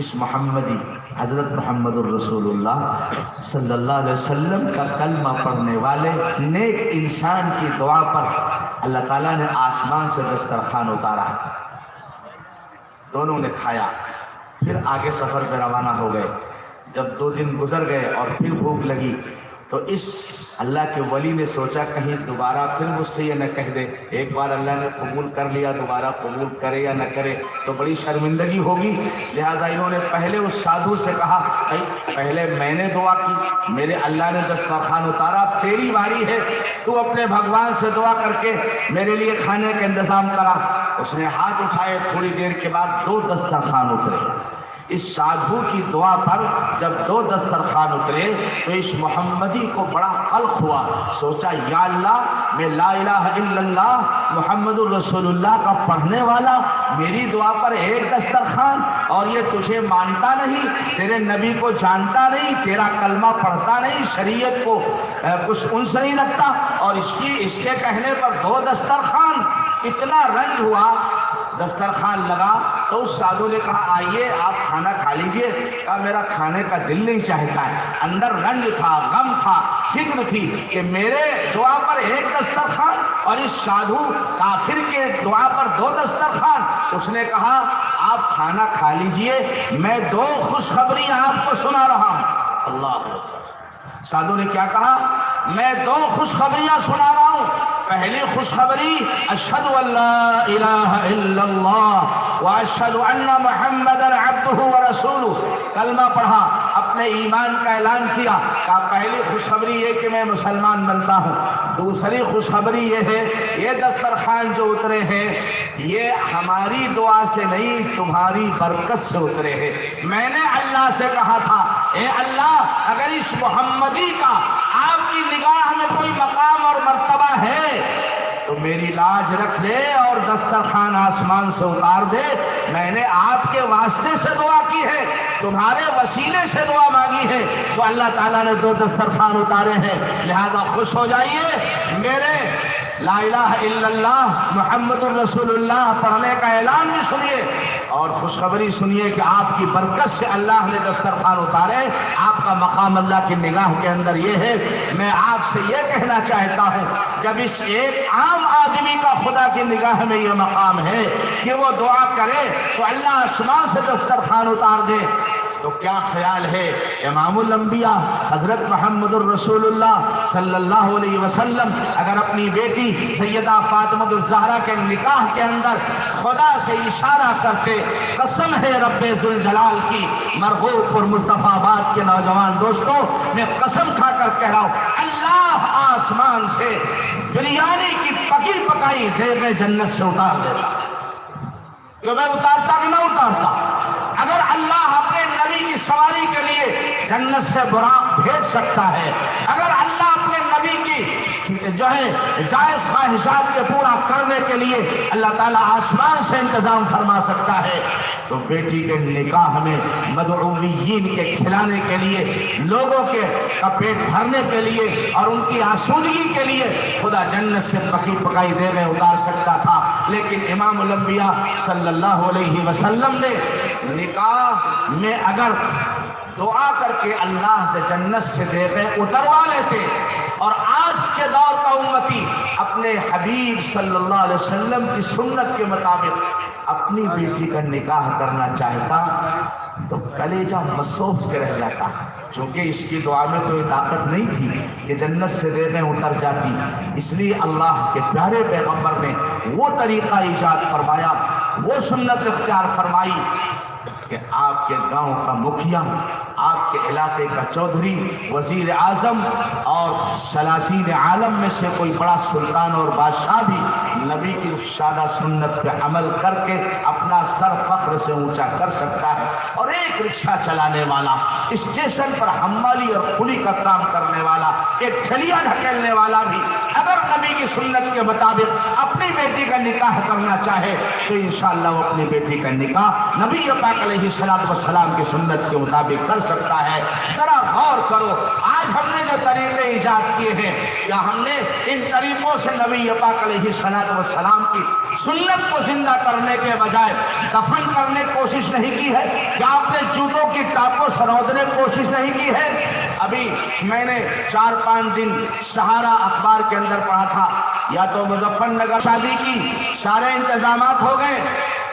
اس محمدی حضرت محمد الرسول اللہ صلی اللہ علیہ وسلم کا کلمہ پڑھنے والے نیک انسان کی دعا پر اللہ تعالیٰ نے آسمان سے دسترخوان اتارا. دونوں نے کھایا پھر آگے سفر پہ روانہ ہو گئے. جب 2 دن گزر گئے اور پھر بھوک لگی تو اس اللہ کے ولی نے سوچا کہیں دوبارہ پھر مجھ سے یہ نہ کہہ دے. ایک بار اللہ نے قبول کر لیا دوبارہ قبول کرے یا نہ کرے تو بڑی شرمندگی ہوگی. لہٰذا انہوں نے پہلے اس سادھو سے کہا پہلے میں نے دعا کی میرے اللہ نے دسترخوان اتارا تیری باری ہے تو اپنے بھگوان سے دعا کر کے میرے لیے کھانے کا انتظام کرا. اس نے ہاتھ اٹھائے تھوڑی دیر کے بعد 2 دسترخوان اترے. اس سادھو کی دعا پر جب 2 دسترخوان اترے تو اس محمدی کو بڑا قلق ہوا. سوچا یا اللہ میں لا الہ الا اللہ محمد الرسول اللہ کا پڑھنے والا میری دعا پر ایک دسترخوان اور یہ تجھے مانتا نہیں تیرے نبی کو جانتا نہیں تیرا کلمہ پڑھتا نہیں شریعت کو کچھ انس نہیں لگتا اور اس کے کہنے پر 2 دسترخوان. اتنا رنج ہوا. دسترخوان لگا تو اس سادھو نے کہا آئیے آپ کھانا کھا لیجئے. کہا میرا کھانے کا دل نہیں چاہتا ہے. اندر رنج تھا غم تھا فکر تھی کہ میرے دعا پر ایک دسترخوان اور اس سادھو کافر کے دعا پر 2 دسترخوان. اس نے کہا آپ کھانا کھا لیجئے میں 2 خوشخبریاں آپ کو سنا رہا ہوں. اللہ سادھو نے کیا کہا میں 2 خوشخبریاں سنا رہا ہوں. پہلی خوشخبری اشہد ان لا الہ الا اللہ واشہد ان محمدا عبدہ ورسولہ. کلمہ پڑھا اپنے ایمان کا اعلان کیا. کہا پہلی خوشخبری یہ کہ میں مسلمان بنتا ہوں. دوسری خوشخبری یہ ہے یہ دسترخوان جو اترے ہیں یہ ہماری دعا سے نہیں تمہاری برکت سے اترے ہیں. میں نے اللہ سے کہا تھا اے اللہ اگر اس محمدی کا آپ کی نگاہ میں کوئی مقام اور مرتبہ ہے تو میری لاج رکھ لے اور دسترخوان آسمان سے اتار دے. میں نے آپ کے واسطے سے دعا کی ہے تمہارے وسیلے سے دعا مانگی ہے تو اللہ تعالیٰ نے 2 دسترخوان اتارے ہیں. لہذا خوش ہو جائیے میرے لا الہ الا اللہ محمد الرسول اللہ پڑھنے کا اعلان بھی سنیے اور خوشخبری سنیے کہ آپ کی برکت سے اللہ نے دسترخوان اتارے. آپ کا مقام اللہ کی نگاہ کے اندر یہ ہے. میں آپ سے یہ کہنا چاہتا ہوں جب اس ایک عام آدمی کا خدا کی نگاہ میں یہ مقام ہے کہ وہ دعا کرے تو اللہ آسمان سے دسترخوان اتار دے تو کیا خیال ہے امام الانبیاء حضرت محمد الرسول اللہ صلی اللہ علیہ وسلم اگر اپنی بیٹی سیدہ فاطمہ الزہرا کے نکاح کے اندر خدا سے اشارہ کرتے قسم ہے رب ذوالجلال کی مرغوب اور مصطفیٰ آباد کے نوجوان دوستوں میں قسم کھا کر کہہ رہا ہوں اللہ آسمان سے بریانی کی پکی پکائی دے میں جنت سے اتار دیتا. تو میں اتارتا کہ نہ اتارتا؟ اگر اللہ اپنے نبی کی سواری کے لیے جنت سے براق بھیج سکتا ہے اگر اللہ اپنے نبی کی جو ہے جائز خواہشات کے پورا کرنے کے لیے اللہ تعالیٰ آسمان سے انتظام فرما سکتا ہے تو بیٹی کے نکاح میں مدعوین کے کھلانے کے لیے لوگوں کے پیٹ بھرنے کے لیے اور ان کی آسودگی کے لیے خدا جنت سے پکی پکائی دے میں اتار سکتا تھا. لیکن امام الانبیاء صلی اللہ علیہ وسلم نے نکاح میں اگر دعا کر کے اللہ سے جنت سے دے میں اتروا لیتے اور آج کے دور کا امتی اپنے حبیب صلی اللہ علیہ وسلم کی سنت کے مطابق اپنی بیٹی کا نکاح کرنا چاہتا تو کلیجہ مسوس کے رہ جاتا چونکہ اس کی دعا میں تو یہ طاقت نہیں تھی کہ جنت سے ریخیں اتر جاتی. اس لیے اللہ کے پیارے پیغمبر نے وہ طریقہ ایجاد فرمایا وہ سنت اختیار فرمائی کہ آپ کے گاؤں کا مکھیا آپ کے علاقے کا چودھری وزیر اعظم اور سلاطین عالم میں سے کوئی بڑا سلطان اور بادشاہ بھی نبی کی شادہ سنت پہ عمل کر کے اپنا سر فخر سے اونچا کر سکتا ہے. اور ایک رکشہ چلانے والا، اسٹیشن پر حمالی اور کھلی کا کام کرنے والا، ایک ٹھیلیا ڈھکیلنے والا بھی اگر نبی کی سنت کے مطابق اپنی بیٹی کا نکاح کرنا چاہے تو انشاءاللہ وہ اپنی بیٹی کا نکاح نبی پاک علیہ السلام کی سنت کے مطابق کر سکتا ہے. ذرا غور کرو، آج ہم نے جو طریقے ایجاد کیے ہیں، یا ہم نے ان طریقوں سے نبی پاک علیہ السلام کی سنت کو زندہ کرنے کے بجائے دفن کرنے کی کوشش نہیں کی ہے؟ کیا آپ نے جوتوں کی ٹاپوں سے رودنے کی کوشش نہیں کی ہے؟ ابھی میں نے 4-5 دن سہارا اخبار کے اندر پڑھا تھا، یا تو مظفر نگر شادی کی سارے انتظامات ہو گئے،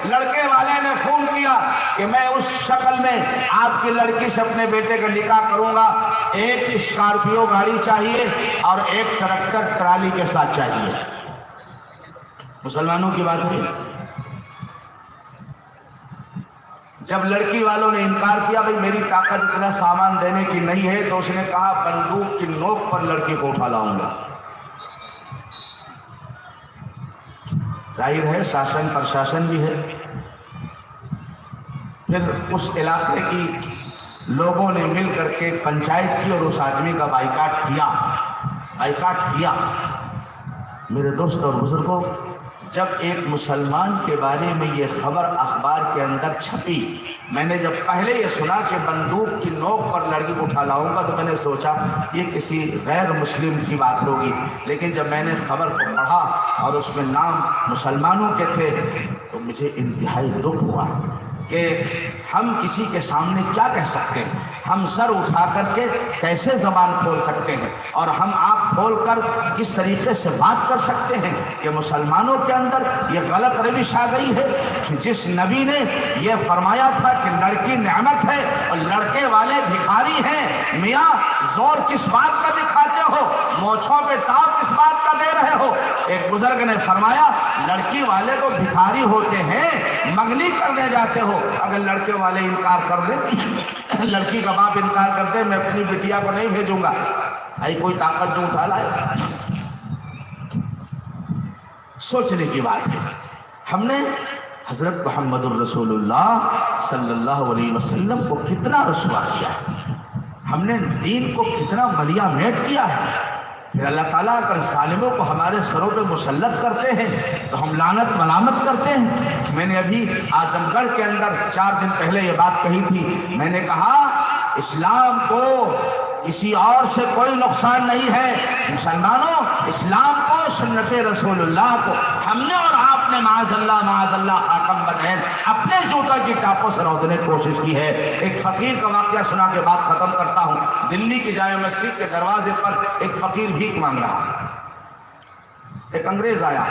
لڑکے والے نے فون کیا کہ میں اس شکل میں آپ کی لڑکی سے اپنے بیٹے کا نکاح کروں گا، ایک اسکارپیو گاڑی چاہیے اور ایک ٹریکٹر ٹرالی کے ساتھ چاہیے. مسلمانوں کی بات ہے. جب لڑکی والوں نے انکار کیا، بھئی میری طاقت اتنا سامان دینے کی نہیں ہے، تو اس نے کہا بندوق کی نوک پر لڑکی کو اٹھا لاؤں گا. ظاہر ہے شاسن پرشاسن بھی ہے. پھر اس علاقے کی لوگوں نے مل کر کے پنچایت کی اور اس آدمی کا بائیکاٹ کیا. میرے دوست اور بزرگوں، جب ایک مسلمان کے بارے میں یہ خبر اخبار کے اندر چھپی، میں نے جب پہلے یہ سنا کہ بندوق کی نوک پر لڑکی کو اٹھا لاؤں گا تو میں نے سوچا یہ کسی غیر مسلم کی بات ہوگی. لیکن جب میں نے خبر کو پڑھا اور اس میں نام مسلمانوں کے تھے تو مجھے انتہائی دکھ ہوا کہ ہم کسی کے سامنے کیا کہہ سکتے ہیں، ہم سر اٹھا کر کے کیسے زبان کھول سکتے ہیں، اور ہم آنکھ کھول کر کس طریقے سے بات کر سکتے ہیں کہ مسلمانوں کے اندر یہ غلط روش آ گئی ہے کہ جس نبی نے یہ فرمایا تھا کہ لڑکی نعمت ہے اور لڑکے والے بھکاری ہیں. میاں زور کس بات کا دکھاتے ہو، مونچھوں پہ تاؤ کس بات کا دے رہے ہو؟ ایک بزرگ نے فرمایا لڑکی والے تو بھکاری ہوتے ہیں، منگنی کرنے جاتے ہو. اگر لڑکے والے انکار کر دے، لڑکی کا باپ انکار کر دے، میں اپنی بٹیا کو نہیں بھیجوں گا، بھائی کوئی طاقت جو اٹھا لائے. سوچنے کی بات ہے. ہم نے حضرت محمد الرسول اللہ صلی اللہ علیہ وسلم کو کتنا رسوا کیا ہے، ہم نے دین کو کتنا ملیا میٹ کیا ہے. پھر اللہ تعالیٰ اگر ظالموں کو ہمارے سروں پہ مسلط کرتے ہیں تو ہم لعنت ملامت کرتے ہیں. میں نے ابھی اعظم گڑھ کے اندر 4 دن پہلے یہ بات کہی تھی. میں نے کہا اسلام کو کسی اور سے کوئی نقصان نہیں ہے. مسلمانوں، اسلام کو، سنت رسول اللہ کو ہم نے اور آپ نے معاذ اللہ خاتم بدین اپنے جوتا کی ٹاپوں سے رودنے کی کوشش کی ہے. ایک فقیر کا واقعہ سنا کے بات ختم کرتا ہوں. دلی کی جامع مسجد کے دروازے پر ایک فقیر بھیک مانگ رہا. ایک انگریز آیا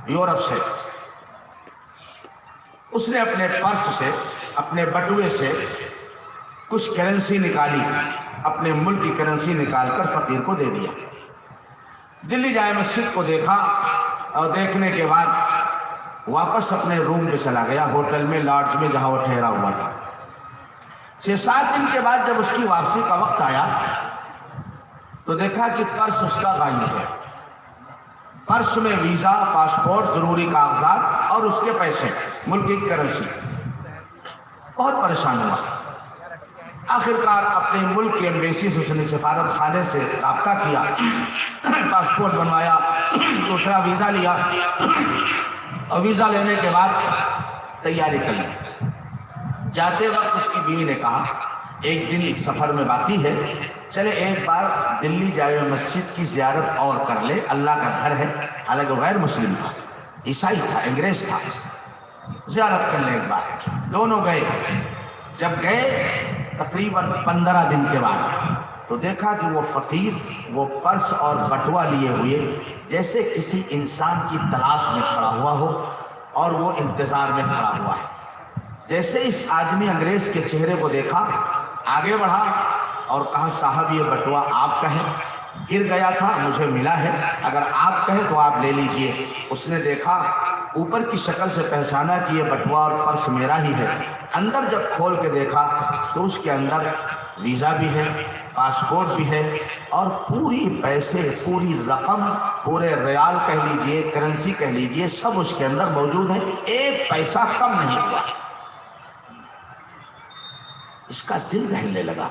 یورپ سے، اس نے اپنے پرس سے، اپنے بٹوے سے کچھ کرنسی نکالی، اپنے ملک کی کرنسی نکال کر فقیر کو دے دیا. دلی جامع مسجد کو دیکھا اور دیکھنے کے بعد واپس اپنے روم پہ چلا گیا، ہوٹل میں، لاڈج میں جہاں وہ ٹھہرا ہوا تھا. 6-7 دن کے بعد جب اس کی واپسی کا وقت آیا تو دیکھا کہ پرس اس کا غائب ہے. پرس میں ویزا، پاسپورٹ، ضروری کاغذات اور اس کے پیسے، ملک کی کرنسی. بہت پریشان ہوا. آخرکار اپنے ملک کے ایمبیسی سے، اس نے سفارت خانے سے رابطہ کیا، پاسپورٹ بنوایا، دوسرا ویزا لیا، اور ویزا لینے کے بعد تیاری کر لی. جاتے وقت اس کی بیوی نے کہا ایک دن سفر میں باقی ہے، چلے ایک بار دلی جامع مسجد کی زیارت اور کر لے، اللہ کا گھر ہے. حالانکہ غیر مسلم تھا، عیسائی تھا، انگریز تھا. زیارت کر لے ایک بار. دونوں گئے. جب گئے تقریباً 15 دن کے بعد تو دیکھا کہ وہ فقیر وہ پرس اور بٹوا لیے ہوئے جیسے کسی انسان کی تلاش میں کھڑا ہوا ہو اور وہ انتظار میں کھڑا ہوا ہے. جیسے اس آدمی انگریز کے چہرے کو دیکھا، آگے بڑھا اور کہا صاحب یہ بٹوا آپ کا ہے، گر گیا تھا، مجھے ملا ہے، اگر آپ کہیں تو آپ لے لیجئے. اس نے دیکھا، اوپر کی شکل سے پہچانا کہ یہ بٹوا اور پرس میرا ہی ہے. اندر جب کھول کے دیکھا تو اس کے اندر ویزا بھی ہے، پاسپورٹ بھی ہے اور پوری پیسے، پوری رقم، پورے ریال کہہ لیجئے، کرنسی کہہ لیجئے، سب اس کے اندر موجود ہے، ایک پیسہ کم نہیں ہوا۔ اس کا دل دہلنے لگا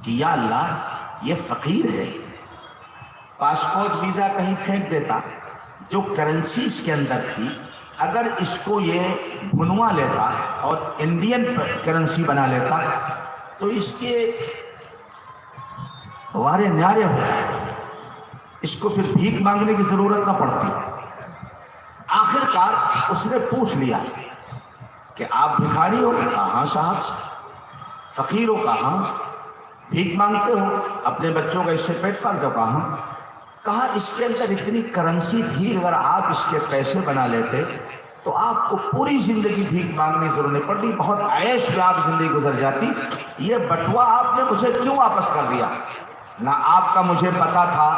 کہ یا اللہ یہ فقیر ہے، پاسپورٹ ویزا کہیں پھینک دیتا، جو کرنسی اس کے اندر تھی اگر اس کو یہ بھنوا لیتا اور انڈین کرنسی بنا لیتا تو اس کے وارے نیارے ہو جائے، اس کو پھر بھیک مانگنے کی ضرورت نہ پڑتی۔ آخر کار اس نے پوچھ لیا کہ آپ بھکاری ہو؟ کہا ہاں صاحب۔ فقیر ہو؟ کہا ہاں۔ بھیک مانگتے ہو؟ اپنے بچوں کا اس سے پیٹ پالتے ہو؟ کہا ہاں۔ کہا اس کے اندر اتنی کرنسی تھی، اگر آپ اس کے پیسے بنا لیتے تو آپ کو پوری زندگی بھیک مانگنے کی ضرورت نہیں پڑتی، بہت عیش میں آپ زندگی گزر جاتی۔ یہ بٹوا آپ نے مجھے کیوں واپس کر دیا؟ نہ آپ کا مجھے پتا تھا،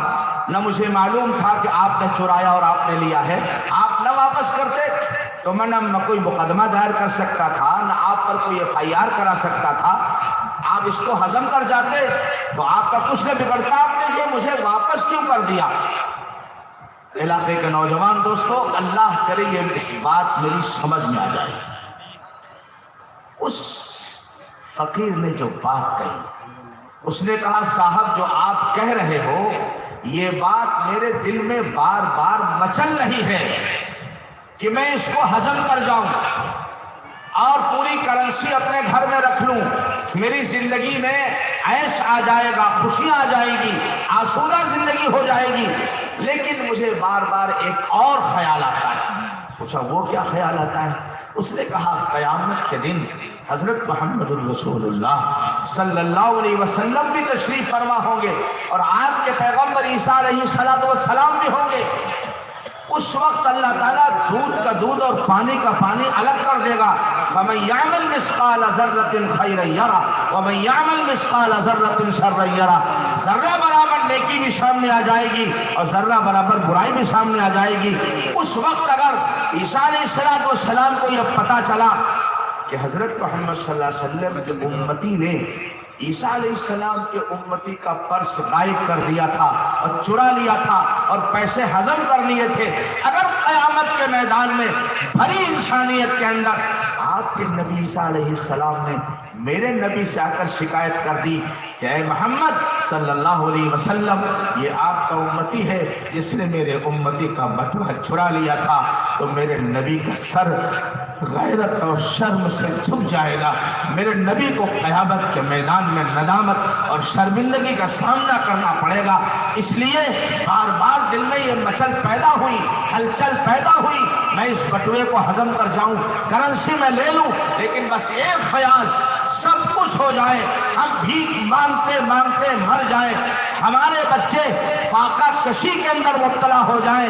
نہ مجھے معلوم تھا کہ آپ نے چرایا اور آپ نے لیا ہے۔ آپ نہ واپس کرتے تو میں نہ کوئی مقدمہ دائر کر سکتا تھا، نہ آپ پر کوئی FIR کرا سکتا تھا۔ آپ اس کو ہضم کر جاتے تو آپ کا کچھ نہ بگڑتا، آپ نے یہ مجھے واپس کیوں کر دیا؟ علاقے کے نوجوان دوستو، اللہ کرے یہ اس بات میری سمجھ میں آ جائے۔ اس فقیر نے جو بات کہی، اس نے کہا صاحب جو آپ کہہ رہے ہو یہ بات میرے دل میں بار بار مچل رہی ہے کہ میں اس کو ہضم کر جاؤں اور پوری کرنسی اپنے گھر میں رکھ لوں، میری زندگی میں عیش آ جائے گا، خوشیاں آ جائے گی، آسودہ زندگی ہو جائے گی، لیکن مجھے بار بار ایک اور خیال آتا ہے۔ پوچھا وہ کیا خیال آتا ہے؟ اس نے کہا قیامت کے دن حضرت محمد الرسول اللہ صلی اللہ علیہ وسلم بھی تشریف فرما ہوں گے اور آپ کے پیغمبر عیسیٰ علیہ السلام بھی ہوں گے۔ اس وقت اللہ تعالیٰ دودھ کا دودھ اور پانی کا پانی الگ کر دے گا۔ فَمَن يَعْمَلْ مِثْقَالَ ذَرَّةٍ خَيْرًا يَرَهُ وَمَن يَعْمَلْ مِثْقَالَ ذَرَّةٍ شَرًّا يَرَهُ۔ ذرہ برابر نیکی بھی سامنے آ جائے گی اور ذرہ برابر برائی بھی سامنے آ جائے گی۔ اس وقت اگر عیسیٰ علیہ السلام کو یہ پتا چلا کہ حضرت محمد صلی اللہ علیہ وسلم کے امتی نے عیسیٰ علیہ السلام کے امتی کا پرس غائب کر دیا تھا اور چرا لیا تھا اور پیسے ہضم کر لیے تھے، اگر قیامت کے میدان میں بھری انسانیت کے اندر آپ کے نبی عیسیٰ علیہ السلام نے میرے نبی سے آ کر شکایت کر دی کہ اے محمد صلی اللہ علیہ وسلم یہ آپ کا امتی ہے جس نے میرے امتی کا بٹوا چرا لیا تھا، تو میرے نبی کا سر غیرت اور شرم سے جھک جائے گا، میرے نبی کو قیامت کے میدان میں ندامت اور شرمندگی کا سامنا کرنا پڑے گا۔ اس لیے بار بار دل میں یہ مچل پیدا ہوئی، ہلچل پیدا ہوئی، میں اس بٹوے کو ہضم کر جاؤں، کرنسی میں لے لوں، لیکن بس ایک خیال، سب کچھ ہو جائے، ہم بھیک مانگتے مانگتے مر جائیں، ہمارے بچے فاقہ کشی کے اندر مبتلا ہو جائیں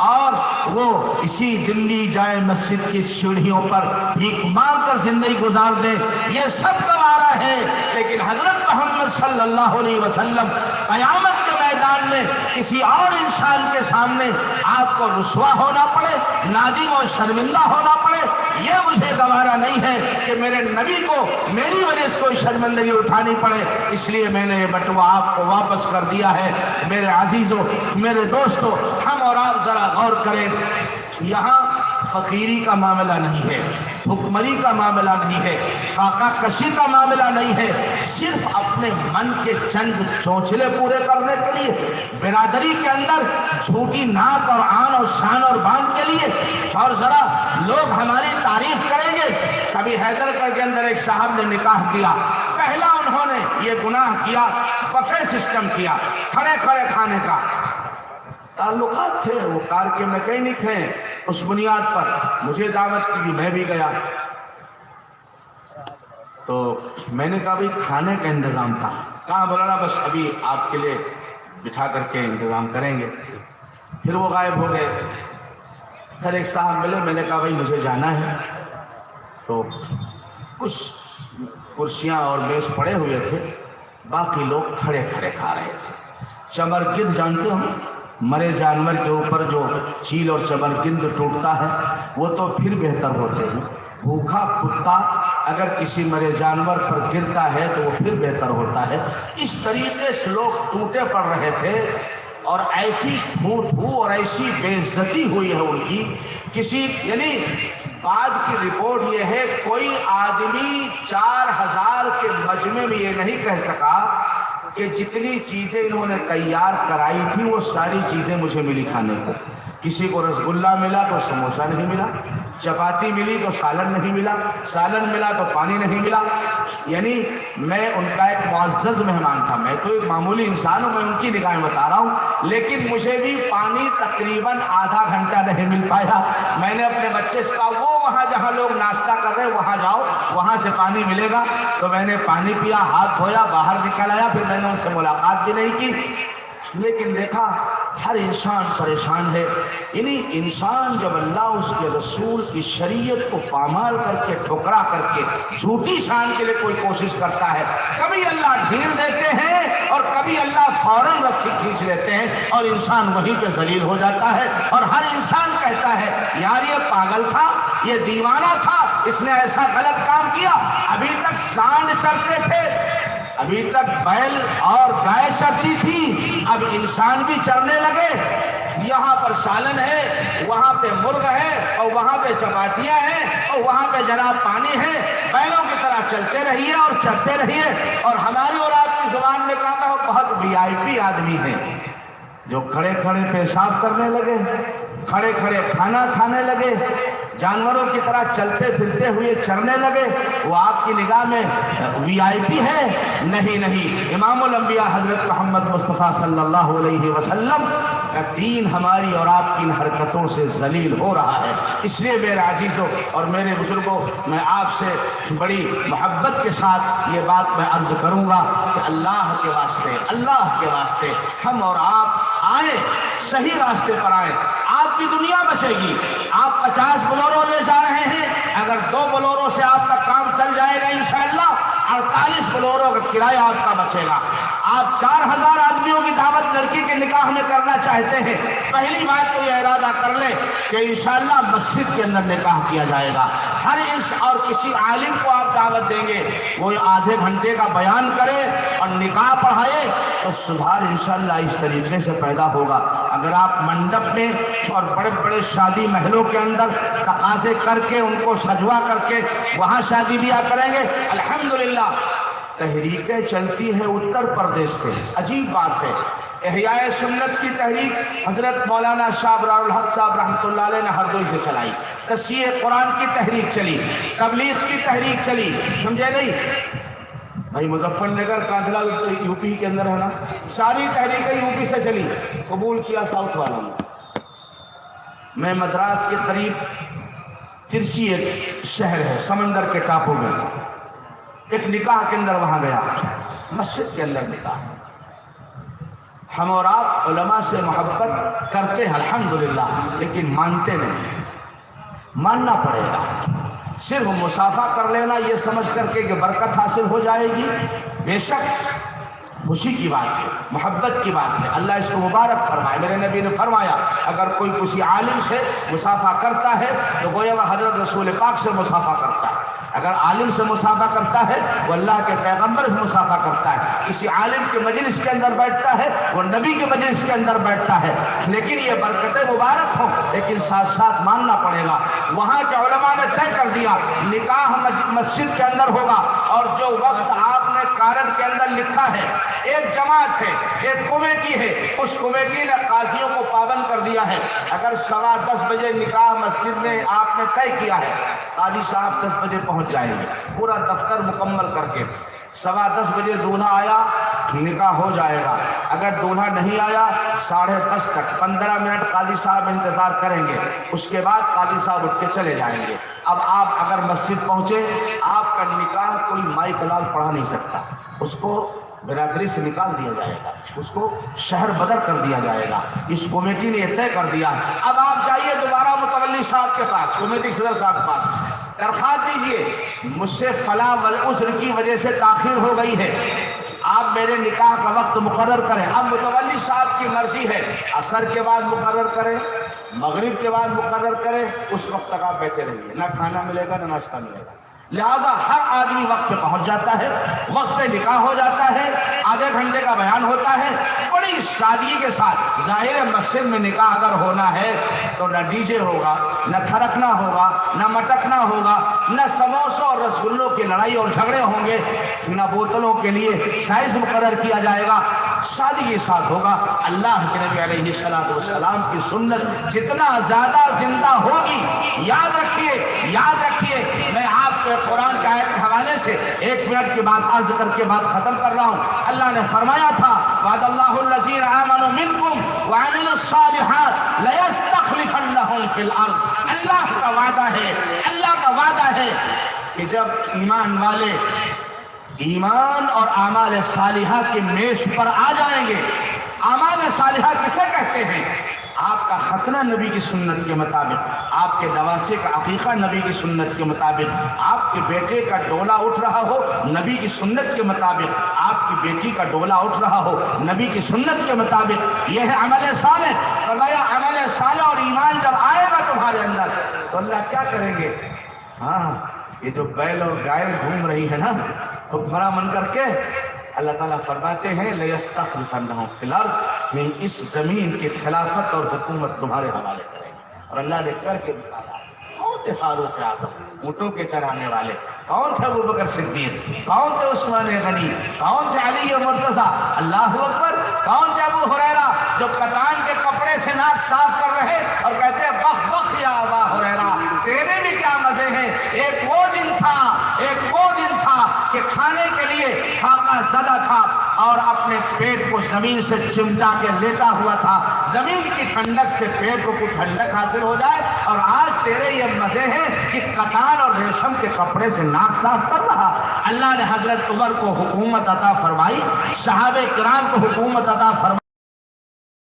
اور وہ اسی دلی جائے مسجد کی سیڑھیوں پر بھیک مانگ کر زندگی گزار دیں، یہ سب گوارا ہے۔ لیکن حضرت محمد صلی اللہ علیہ وسلم قیامت کے میدان میں کسی اور انسان کے سامنے آپ کو رسوا ہونا پڑے، نادم اور شرمندہ ہونا پڑے، یہ مجھے گوارا نہیں ہے کہ میرے نبی کو میری وجہ سے کوئی شرمندگی اٹھانی پڑے، اس لیے میں نے یہ بٹوا آپ کو واپس کر دیا ہے۔ میرے عزیزوں، میرے دوستوں، ہم اور آپ ذرا غور کریں، یہاں فقیری کا معاملہ نہیں ہے، حکمری کا معاملہ نہیں ہے، فاقہ کشی کا معاملہ نہیں ہے، صرف اپنے من کے چند چونچلے پورے کرنے کے لیے، برادری کے اندر جھوٹی ناک اور آن اور شان اور بان کے لیے، اور ذرا لوگ ہماری تعریف کریں گے۔ کبھی حیدر گڑھ کے اندر ایک صاحب نے نکاح کیا، پہلا انہوں نے یہ گناہ کیا، بفے سسٹم کیا، کھڑے کھڑے کھانے کا، تعلقات تھے، وہ کار کے میکینک ہیں، اس بنیاد پر مجھے دعوت کی، میں بھی گیا، تو میں نے کہا بھئی کھانے کا انتظام کہاں؟ مولانا بس ابھی آپ کے لیے بٹھا کر کے انتظام کریں گے۔ پھر وہ غائب ہو گئے۔ پھر ایک صاحب ملے، میں نے کہا بھئی مجھے جانا ہے، تو کچھ کرسیاں اور میز پڑے ہوئے تھے، باقی لوگ کھڑے کھڑے کھا رہے تھے۔ چمرگند جانتے ہو؟ مرے جانور کے اوپر جو چیل اور چمرگند ٹوٹتا ہے وہ تو پھر بہتر ہوتے ہیں، بھوکا کتا اگر کسی مرے جانور پر گرتا ہے تو وہ پھر بہتر ہوتا ہے۔ اس طریقے سے لوگ ٹوٹے پڑ رہے تھے اور ایسی تھو اور ایسی بے عزتی ہوئی ہے ان کی، کسی یعنی بعد کی رپورٹ یہ ہے کوئی آدمی 4000 کے مجمع میں یہ نہیں کہہ سکا کہ جتنی چیزیں انہوں نے تیار کرائی تھی وہ ساری چیزیں مجھے ملی کھانے کو۔ کسی کو رسگلہ ملا تو سموسہ نہیں ملا، چپاتی ملی تو سالن نہیں ملا، سالن ملا تو پانی نہیں ملا۔ یعنی میں ان کا ایک معزز مہمان تھا، میں تو ایک معمولی انسان ہوں، میں ان کی نگاہ میں بتا رہا ہوں، لیکن مجھے بھی پانی تقریباً آدھا گھنٹہ نہیں مل پایا۔ میں نے اپنے بچے سے کہا وہ وہاں جہاں لوگ ناشتہ کر رہے ہیں وہاں جاؤ، وہاں سے پانی ملے گا۔ تو میں نے پانی پیا، ہاتھ دھویا، باہر نکل آیا، پھر میں نے ان سے ملاقات بھی نہیں کی۔ لیکن دیکھا ہر انسان پریشان ہے۔ یعنی انسان جب اللہ اس کے رسول کی شریعت کو پامال کر کے ٹھکرا کر کے جھوٹی شان کے لیے کوئی کوشش کرتا ہے، کبھی اللہ ڈھیل دیتے ہیں اور کبھی اللہ فوراً رسی کھینچ لیتے ہیں اور انسان وہیں پہ ذلیل ہو جاتا ہے۔ اور ہر انسان کہتا ہے یار یہ پاگل تھا، یہ دیوانہ تھا، اس نے ایسا غلط کام کیا۔ ابھی تک سانڈ چرتے تھے، ابھی تک بیل اور گائے چرتی تھی، اب انسان بھی چرنے لگے۔ یہاں پر سالن ہے، وہاں پہ مرغ ہے، اور وہاں پہ چپاتیاں ہیں، اور وہاں پہ جناب پانی ہے۔ بیلوں کی طرح چلتے رہیے اور چرتے رہیے۔ اور ہماری اور آپ کی زبان میں کہا ہے وہ بہت VIP آدمی ہیں جو کھڑے کھڑے پیشاب کرنے لگے، کھڑے کھڑے کھانا کھانے لگے، جانوروں کی طرح چلتے پھرتے ہوئے چرنے لگے۔ وہ آپ کی نگاہ میں VIP ہے؟ نہیں۔ امام الانبیاء حضرت محمد مصطفیٰ صلی اللہ علیہ وسلم کا دین ہماری اور آپ کی ان حرکتوں سے ذلیل ہو رہا ہے۔ اس لیے میرے عزیزوں اور میرے بزرگوں، میں آپ سے بڑی محبت کے ساتھ یہ بات میں عرض کروں گا کہ اللہ کے واسطے ہم اور آپ آئیں، صحیح راستے پر آئیں، آپ کی دنیا بچے گی۔ آپ 50 بلورو لے جا رہے ہیں، اگر 2 بلورو سے آپ کا کام چل جائے گا انشاءاللہ 48 بلورو کا کرایہ آپ کا بچے گا۔ آپ 4000 آدمیوں کی دعوت لڑکی کے نکاح میں کرنا چاہتے ہیں، پہلی بات تو یہ ارادہ کر لیں کہ انشاءاللہ مسجد کے اندر نکاح کیا جائے گا۔ ہر اور کسی عالم کو آپ دعوت دیں گے، وہ آدھے گھنٹے کا بیان کرے اور نکاح پڑھائے تو سدھار انشاءاللہ اس طریقے سے پیدا ہوگا۔ اگر آپ منڈپ میں اور بڑے بڑے شادی محلوں کے اندر تقاضے کر کے ان کو سجوا کر کے وہاں شادی بیاہ کریں گے، الحمدللہ تحریکیں چلتی ہیں اتر پردیش سے، عجیب بات ہے۔ احیاء سنت کی تحریک حضرت مولانا شاہ ابرار الحق صاحب رحمۃ اللہ علیہ نے ہردوئی سے چلائی، تصحیح قرآن کی تحریک چلی، تبلیغ کی تحریک چلی، سمجھے نہیں بھائی؟ مظفر نگر کاندھلا UP کے اندر ہے نا، ساری تحریکیں UP سے چلی، قبول کیا ساؤتھ والوں نے۔ میں مدراس کے قریب ترچی ایک شہر ہے سمندر کے ٹاپو میں، ایک نکاح کے اندر وہاں گیا، مسجد کے اندر نکاح۔ ہم اور آپ علماء سے محبت کرتے ہیں الحمدللہ، لیکن مانتے نہیں، ماننا پڑے گا۔ صرف مصافحہ کر لینا یہ سمجھ کر کے کہ برکت حاصل ہو جائے گی، بے شک خوشی کی بات ہے، محبت کی بات ہے، اللہ اس کو مبارک فرمائے۔ میرے نبی نے فرمایا اگر کوئی کسی عالم سے مصافحہ کرتا ہے تو گویا وہ حضرت رسول پاک سے مصافحہ کرتا ہے۔ اگر عالم سے مصافحہ کرتا ہے وہ اللہ کے پیغمبر سے مصافحہ کرتا ہے۔ کسی عالم کے مجلس کے اندر بیٹھتا ہے وہ نبی کے مجلس کے اندر بیٹھتا ہے۔ لیکن یہ برکتیں مبارک ہوں، لیکن ساتھ ساتھ ماننا پڑے گا۔ وہاں کے علماء نے طے کر دیا نکاح مسجد کے اندر ہوگا، اور جو وقت آپ نے کارڈ کے اندر لکھا ہے، ایک جماعت ہے، ایک کمیٹی ہے، اس کمیٹی نے قاضیوں کو پابند کر دیا ہے، اگر 10:15 بجے نکاح مسجد میں آپ نے طے کیا ہے، قاضی صاحب 10 بجے پہنچ جائیں گے پورا دفتر مکمل کر کے۔ 10:15 بجے دولہا آیا نکاح ہو جائے گا، اگر دولہا نہیں آیا 10:30 تک 15 منٹ قاضی صاحب انتظار کریں گے، اس کے بعد قاضی صاحب اٹھ کے چلے جائیں گے۔ اب آپ اگر مسجد پہنچے، آپ کا نکاح کوئی مائی کلال پڑھا نہیں سکتا، اس کو برادری سے نکال دیا جائے گا، اس کو شہر بدر کر دیا جائے گا۔ اس کمیٹی نے یہ طے کر دیا۔ اب آپ جائیے دوبارہ متولی صاحب کے پاس، کمیٹی صدر صاحب کے پاس، درخواست دیجئے مجھ سے فلاں عذر کی وجہ سے تاخیر ہو گئی ہے، آپ میرے نکاح کا وقت مقرر کریں۔ اب متولی صاحب کی مرضی ہے، عصر کے بعد مقرر کریں، مغرب کے بعد مقرر کریں، اس وقت تک آپ بیٹھے رہیے، نہ کھانا ملے گا نہ ناشتہ ملے گا۔ لہذا ہر آدمی وقت پہ پہنچ جاتا ہے، وقت پہ نکاح ہو جاتا ہے، آدھے گھنٹے کا بیان ہوتا ہے، بڑی سادگی کے ساتھ۔ ظاہر مسجد میں نکاح اگر ہونا ہے تو نہ ڈی جے ہوگا، نہ تھرکنا ہوگا، نہ مٹکنا ہوگا، نہ سموسوں اور رسگلوں کی لڑائی اور جھگڑے ہوں گے، نہ بوتلوں کے لیے سائز مقرر کیا جائے گا، سادگی کے ساتھ ہوگا۔ اللہ کے نبی علیہ السلام کی سنت جتنا زیادہ زندہ ہوگی، یاد رکھیے میں آپ کے قرآن کے آیت کے حوالے سے 1 منٹ کی بات عرض کر کے بات ختم کر رہا ہوں۔ اللہ نے فرمایا تھا وعد اللہ الذین آمنوا منکم وعملوا الصالحات لیستخلفنہم فی الارض۔ اللہ کا وعدہ ہے کہ جب ایمان والے ایمان اور اعمال صالحہ کی میز پر آ جائیں گے۔ اعمال صالحہ کسے کہتے ہیں؟ آپ کا ختنہ نبی کی سنت کے مطابق، آپ کے نواسے کا عقیقہ نبی کی سنت کے مطابق، آپ کے بیٹے کا ڈولا اٹھ رہا ہو نبی کی سنت کے مطابق، آپ کی بیٹی کا ڈولا اٹھ رہا ہو نبی کی سنت کے مطابق، یہ ہے عمل صالح۔ فرمایا عمل صالح اور ایمان جب آئے گا تمہارے اندر تو اللہ کیا کریں گے؟ ہاں، یہ جو بیل اور گائے گھوم رہی ہے نا حکمراں من کر کے، اللہ تعالیٰ فرماتے ہیں لَيَسْتَخْلِفَنَّهُمْ فِي الْأَرْضِ، ہم اس زمین کی خلافت اور حکومت تمہارے حوالے کریں گے۔ اور اللہ نے کر کے دکھایا۔ کون تھے فاروق اعظم؟ اونٹوں کے چرانے والے۔ کون تھے ابوبکر صدیق؟ کون تھے عثمان غنی؟ کون تھے علی مرتضیٰ؟ اللہ اکبر۔ کون تھے ابو ہریرہ جو کتان کے کپڑے سے ناک صاف کر رہے اور کہتے ہیں بخ بخ یا ابا ہریرہ، تیرے بھی کیا مزے ہیں۔ ایک وہ دن تھا کہ کھانے کے لیے فاقہ زدہ تھا اور اپنے پیٹ کو زمین سے چمٹا کے لیٹا ہوا تھا، زمین کی ٹھنڈک سے پیٹ کو کچھ ٹھنڈک حاصل ہو جائے، اور آج تیرے یہ مزے ہیں کہ کتان اور ریشم کے کپڑے سے ناک صاف کر رہا۔ اللہ نے حضرت عمر کو حکومت عطا فرمائی، صحابہ کرام کو حکومت عطا فرمائی،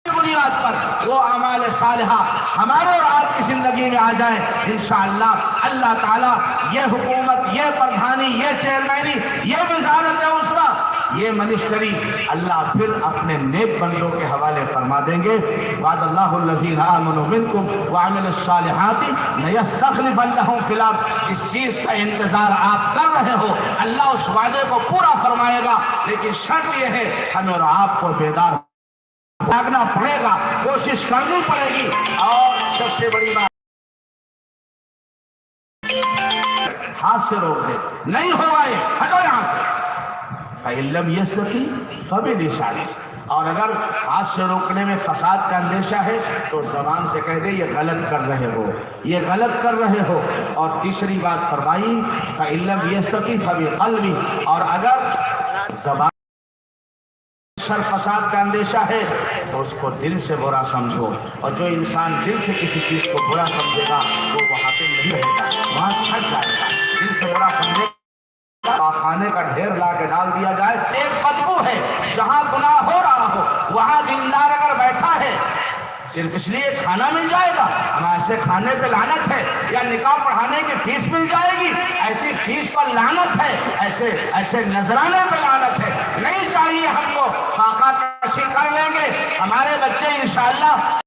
بنیاد پر وہ اعمال صالحہ ہمارے اور آپ کی زندگی میں آ جائیں انشاءاللہ۔ اللہ تعالیٰ یہ حکومت، یہ پردھانی، یہ چیئرمینی، یہ وزارت عظمیٰ، یہ منسٹری اللہ پھر اپنے نیک بندوں کے حوالے فرما دیں گے۔ وعد اللہ الذین آمنوا منکم وعملوا الصالحات لیستخلفنہم فی الارض۔ جس چیز کا انتظار آپ کر رہے ہو اللہ اس وعدے کو پورا فرمائے گا، لیکن شرط یہ ہے ہمیں اور آپ کو بیدار جاگنا پڑے گا، کوشش کرنی پڑے گی۔ اور سب سے بڑی بات ہاتھ سے روک دے، نہیں ہوگا یہ، ہٹو یہاں سے۔ فَإِن لَمْ يَسْتَطِعْ فَبِلِسَانِهِ، اور اگر ہاتھ سے روکنے میں فساد کا اندیشہ ہے تو زبان سے کہہ دے یہ غلط کر رہے ہو، یہ غلط کر رہے ہو۔ اور تیسری بات فرمائی فَإِن لَمْ يَسْتَطِعْ فَبِقَلْبِهِ، اور اگر زبان شر فساد کا اندیشہ ہے تو اس کو دل سے برا سمجھو، اور جو انسان دل سے کسی چیز کو برا سمجھے گا وہ وہاں پہ نہیں رہے گا، وہاں سے ہٹ جائے گا۔ دل سے برا سمجھے گا، کھانے کا ڈھیر لا کے ڈال دیا جائے۔ ایک بدبو ہے، جہاں گناہ ہو رہا ہو وہاں دیندار اگر بیٹھا ہے صرف اس لیے کھانا مل جائے گا، ہم ایسے کھانے پہ لعنت ہے، یا نکاح پڑھانے کی فیس مل جائے گی ایسی فیس پر لعنت ہے، ایسے نذرانے پہ لعنت ہے۔ نہیں چاہیے ہم کو، فاقہ کشی کر لیں گے، ہمارے بچے انشاءاللہ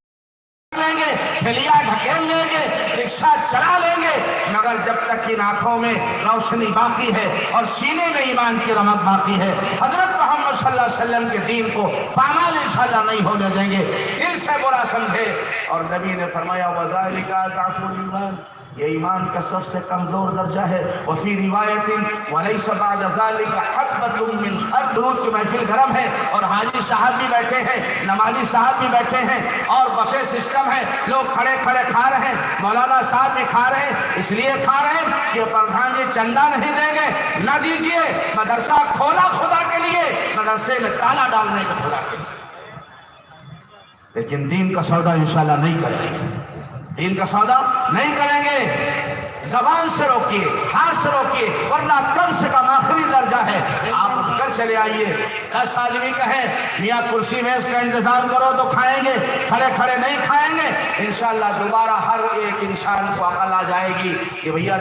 لیں گے، کھلیا ڈھکیل لیں گے، رکشہ چلا لیں گے، مگر جب تک ان آنکھوں میں روشنی باقی ہے اور سینے میں ایمان کی رمق باقی ہے، حضرت محمد صلی اللہ علیہ وسلم کے دین کو پامال انشاءاللہ نہیں ہونے دیں گے۔ دل سے برا سمجھے، اور نبی نے فرمایا وَذَلِكَ أَضْعَفُ الْإِيمَانِ، یہ ایمان کا سب سے کمزور درجہ ہے۔ وفی روایت وَلَيْسَ بَعْدَ ذَلِكَ حَبَّةٌ مِّنْ خَردَلٍ، درود کی محفل گرم ہے اور حاجی صاحب بھی بیٹھے ہیں، نمازی صاحب بھی بیٹھے ہیں، اور بفے سسٹم ہے، لوگ کھڑے کھڑے کھا رہے ہیں، مولانا صاحب بھی کھا رہے ہیں، اس لیے کھا رہے ہیں کہ پردھان جی چندہ نہیں دیں گے، نہ دیجئے، مدرسہ کھولا خدا کے لیے، مدرسے میں تالا ڈالنے کے خدا کے لیے، لیکن دین کا سودا انشاءاللہ نہیں کریں گے، دین کا سودا نہیں کریں گے۔ زبان سے روکیے، ہاتھ سے روکیے، ورنہ کم سے کم آخری درجہ ہے آپ اٹھ کر چلے آئیے۔ 10 آدمی کہیں میاں کرسی میز کا انتظام کرو تو کھائیں گے، کھڑے کھڑے نہیں کھائیں گے۔ انشاءاللہ دوبارہ ہر ایک انسان کو عقل آ جائے گی کہ بھیا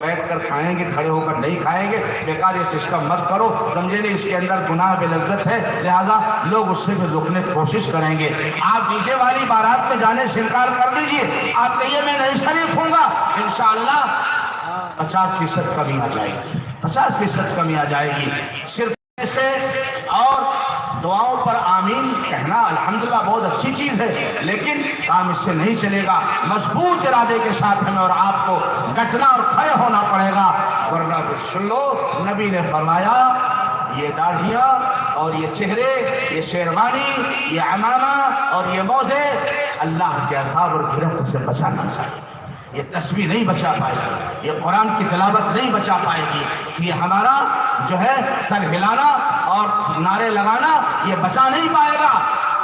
بیٹھ کر کھائیں گے، کھڑے ہو کر نہیں کھائیں گے، بیکار یہ سسٹم مت کرو، سمجھے نہیں اس کے اندر گناہ بے لذت ہے، لہٰذا لوگ اس سے بھی روکنے کی کوشش کریں گے۔ آپ ڈیجے والی بارات میں جانے سے انکار کر دیجئے، آپ کہیے میں نہیں شریک ہوں گا، انشاءاللہ 50% کمی آ جائے گی، 50% کمی آ جائے گی۔ صرف سے اور دعاؤں پر آمین کہنا الحمدللہ بہت اچھی چیز ہے، لیکن کام اس سے نہیں چلے گا۔ مضبوط ارادے کے ساتھ ہمیں اور آپ کو ڈٹنا اور کھڑے ہونا پڑے گا، ورنہ پھر سن لو نبی نے فرمایا یہ داڑھیاں اور یہ چہرے، یہ شیروانی، یہ عمامہ اور یہ موزے اللہ کے عذاب اور گرفت سے بچانا چاہیے۔ یہ تسبیح نہیں بچا پائے گی، یہ قرآن کی تلاوت نہیں بچا پائے گی، یہ ہمارا جو ہے سر ہلانا اور نعرے لگانا یہ بچا نہیں پائے گا۔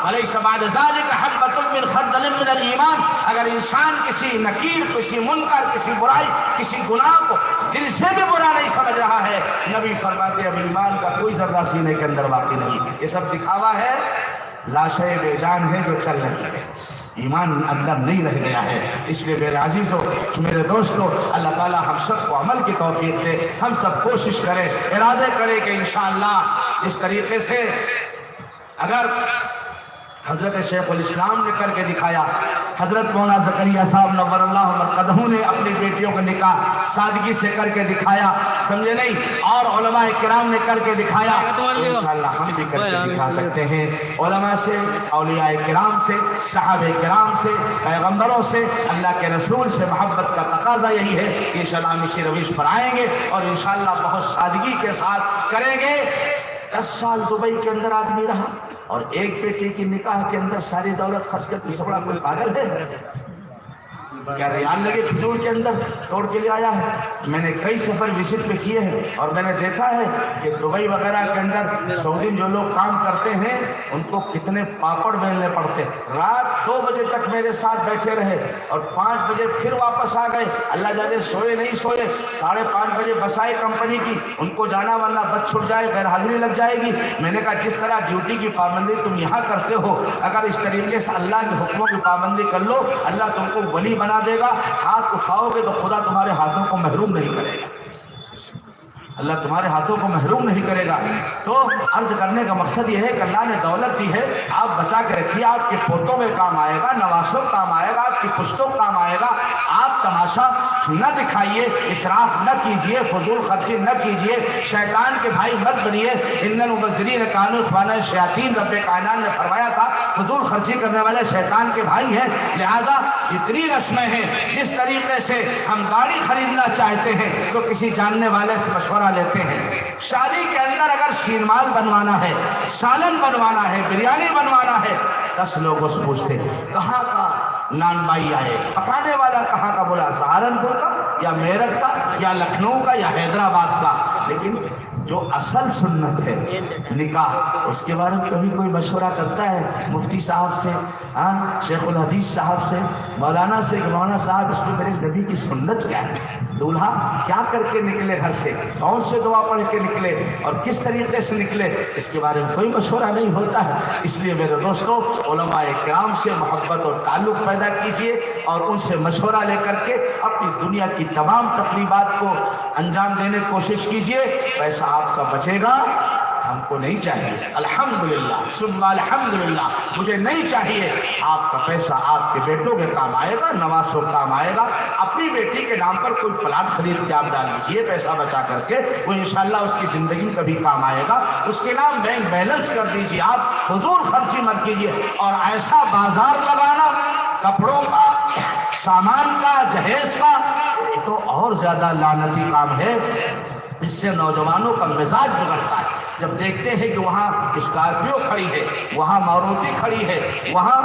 وَلَيْسَ بَعْدَ ذَلِكَ حَبَّةٌ مِّنْ خَرْدَلٍ مِّنَ الْإِيمَانِ، اگر انسان کسی نکیر، کسی منکر، کسی برائی، کسی گناہ کو دل سے بھی برا نہیں سمجھ رہا ہے، نبی فرماتے اب ایمان کا کوئی ذرہ سینے کے اندر باقی نہیں۔ یہ سب دکھاوا ہے، لاشیں بے جان ہے جو چل رہی ہے، ایمان اندر نہیں رہ گیا ہے۔ اس لیے میرے عزیزو، میرے دوستو، اللہ تعالیٰ ہم سب کو عمل کی توفیق دے، ہم سب کوشش کریں، ارادے کریں کہ انشاءاللہ جس طریقے سے اگر حضرت شیخ الاسلام نے کر کے دکھایا، حضرت مولانا زکریا صاحب نور اللہ مرقدہ نے اپنی بیٹیوں کا نکاح سادگی سے کر کے دکھایا، سمجھے نہیں، اور علماء کرام نے کر کے دکھایا، انشاءاللہ ہم بھی کر کے دکھا سکتے ہیں۔ علماء سے، اولیاء کرام سے، صحابہ کرام سے، پیغمبروں سے، اللہ کے رسول سے محبت کا تقاضا یہی ہے کہ انشاءاللہ ہم اسی روش پر آئیں گے اور انشاءاللہ بہت سادگی کے ساتھ کریں گے۔ 10 سال دبئی کے اندر آدمی رہا اور ایک بیٹی کی نکاح کے اندر ساری دولت خرچ کرتی، سبڑا کوئی پاگل ہے کیا؟ ریال لگے فضول کے اندر توڑ کے لے آیا ہے۔ میں نے کئی سفر وزٹ پہ کیے ہیں اور میں نے دیکھا ہے کہ دبئی وغیرہ کے اندر سعودی جو لوگ کام کرتے ہیں ان کو کتنے پاپڑ بیلنے پڑتے، رات 2 بجے تک میرے ساتھ بیٹھے رہے اور 5 بجے پھر واپس آ گئے، اللہ جانے سوئے نہیں سوئے، 5:30 بجے بس آئی کمپنی کی، ان کو جانا ورنہ بس چھٹ جائے، غیر حاضری لگ جائے گی۔ میں نے کہا جس طرح ڈیوٹی کی پابندی تم یہاں کرتے ہو، اگر اس طریقے سے اللہ کے حکموں کی پابندی کر لو، اللہ تم کو ولی بنا دے گا۔ ہاتھ اٹھاؤ گے تو خدا تمہارے ہاتھوں کو محروم نہیں کرے گا، اللہ تمہارے ہاتھوں کو محروم نہیں کرے گا۔ تو عرض کرنے کا مقصد یہ ہے کہ اللہ نے دولت دی ہے، آپ بچا کے رکھیے، آپ کے پوتوں میں کام آئے گا، نواسوں کام آئے گا، آپ کی پشتوں کام آئے گا۔ آپ تماشا نہ دکھائیے، اسراف نہ کیجئے، فضول خرچی نہ کیجئے، شیطان کے بھائی مت بنیے۔ ان المبذرین کانوا اخوان الشیاطین، رب کائنات نے فرمایا تھا فضول خرچی کرنے والے شیطان کے بھائی ہیں۔ لہٰذا جتنی رسمیں ہیں، جس طریقے سے ہم گاڑی خریدنا چاہتے ہیں تو کسی جاننے والے سے مشورہ لیتے ہیں، شادی کے اندر اگر شیرمال بنوانا ہے، سالن بنوانا ہے، بریانی بنوانا ہے، 10 لوگ اس پوچھتے کہاں کا نان بائی آئے، پکانے والا کہاں کا، بولا سہارنپور کا یا میرٹھ کا یا لکھنؤ کا یا حیدرآباد کا، لیکن جو اصل سنت ہے نکاح، اس کے بارے میں کبھی کوئی مشورہ کرتا ہے مفتی صاحب سے، شیخ الحدیث صاحب سے، مولانا سے کہ مولانا صاحب اس میں میرے نبی کی سنت کیا ہے، دولہا کیا کر کے نکلے گھر سے، کون سے دعا پڑھ کے نکلے اور کس طریقے سے نکلے، اس کے بارے میں کوئی مشورہ نہیں ہوتا ہے۔ اس لیے میرے دوستو، علماء کرام سے محبت اور تعلق پیدا کیجئے اور ان سے مشورہ لے کر کے اپنی دنیا کی تمام تقریبات کو انجام دینے کی کوشش کیجئے۔ پیسہ آپ کا بچے گا، ہم کو نہیں چاہیے، الحمدللہ ثم الحمدللہ، مجھے نہیں چاہیے۔ آپ کا پیسہ آپ کے بیٹوں کے کام آئے گا، نواسوں کام آئے گا۔ اپنی بیٹی کے نام پر کوئی پلاٹ خرید کے آپ ڈال دیجئے پیسہ بچا کر کے، وہ انشاءاللہ اس کی زندگی کا بھی کام آئے گا۔ اس کے نام بینک بیلنس کر دیجئے، آپ فضول خرچی مت کیجئے۔ اور ایسا بازار لگانا کپڑوں کا، سامان کا، جہیز کا، یہ تو اور زیادہ لعنتی کام ہے۔ اس سے نوجوانوں کا مزاج بگڑتا ہے، جب دیکھتے ہیں کہ وہاں اسکارپیو کھڑی ہے، وہاں ماروتی کھڑی ہے، وہاں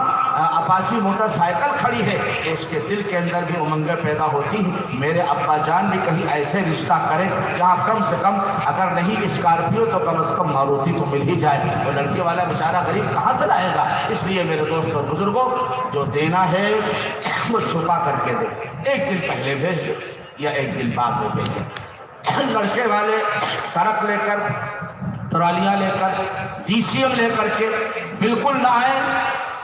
اپاچی موٹر سائیکل کھڑی ہے، تو اس کے دل کے اندر بھی امنگیں پیدا ہوتی ہیں۔ میرے ابا جان بھی کہیں ایسے رشتہ کریں جہاں کم سے کم اگر نہیں اسکارپیو تو کم از کم ماروتی تو مل ہی جائے، وہ لڑکے والا بیچارہ غریب کہاں سے لائے گا؟ اس لیے میرے دوستوں اور بزرگوں، جو دینا ہے وہ چھپا کر کے دے، ایک دن پہلے بھیج دو یا ایک دن بعد میں بھیجیں۔ لڑکے والے ٹرک لے کر، ٹرالیاں لے کر، ڈی سی ایم لے کر کے بالکل نہ آئے۔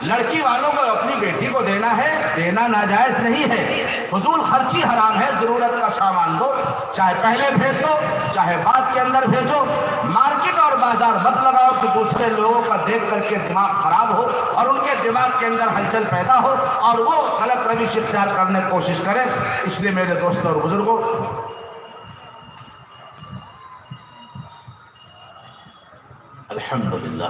لڑکی والوں کو اپنی بیٹی کو دینا ہے، دینا ناجائز نہیں ہے، فضول خرچی حرام ہے۔ ضرورت کا سامان دو، چاہے پہلے بھیج دو چاہے بعد کے اندر بھیجو۔ مارکیٹ اور بازار مت لگاؤ کہ دوسرے لوگوں کا دیکھ کر کے دماغ خراب ہو اور ان کے دماغ کے اندر ہلچل پیدا ہو اور وہ غلط روش اختیار کرنے کی کوشش کریں۔ اس لیے میرے دوستوں اور بزرگوں، الحمدللہ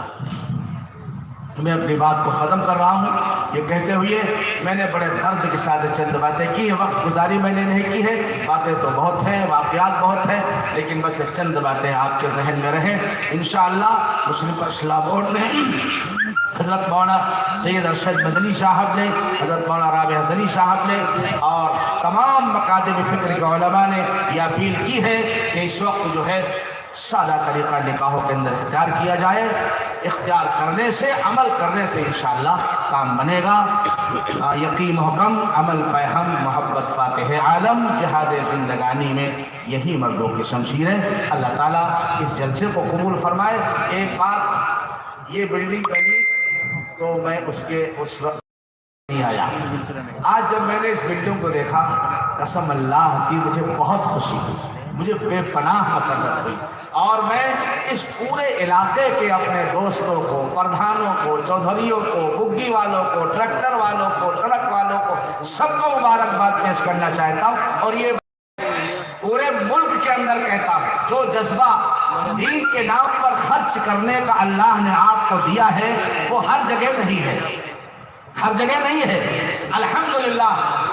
میں اپنی بات کو ختم کر رہا ہوں یہ کہتے ہوئے میں نے بڑے درد کے ساتھ چند باتیں کی ہیں، وقت گزاری میں نے نہیں کی ہے، باتیں تو بہت ہیں، واقعات بہت ہیں، لیکن بس چند باتیں آپ کے ذہن میں رہیں انشاءاللہ۔ مسلم اصلاح بورڈ نے حضرت مولانا سید ارشد مدنی صاحب نے، حضرت مولانا رابع حسنی صاحب نے اور تمام مکاتب فکر کے علماء نے یہ اپیل کی ہے کہ اس وقت جو ہے سادہ طریقہ نکاحوں کے اندر اختیار کیا جائے، اختیار کرنے سے عمل کرنے سے انشاءاللہ کام بنے گا۔ یقین حکم عمل پیہم محبت فاتح عالم جہاد زندگانی میں یہی مردوں کی شمشیر ہے۔ اللہ تعالیٰ اس جلسے کو قبول فرمائے۔ ایک بات، یہ بلڈنگ بنی تو میں اس وقت نہیں آیا، آج جب میں نے اس بلڈنگ کو دیکھا قسم اللہ کی مجھے بہت خوشی ہوئی، مجھے بے پناہ مسرت ہوئی، اور میں اس پورے علاقے کے اپنے دوستوں کو، پردھانوں کو، چودھریوں کو، بگی والوں کو، ٹریکٹر والوں کو، ٹرک والوں کو، سب کو مبارکباد پیش کرنا چاہتا ہوں، اور یہ پورے ملک کے اندر کہتا ہوں جو جذبہ دین کے نام پر خرچ کرنے کا اللہ نے آپ کو دیا ہے وہ ہر جگہ نہیں ہے، ہر جگہ نہیں ہے۔ الحمدللہ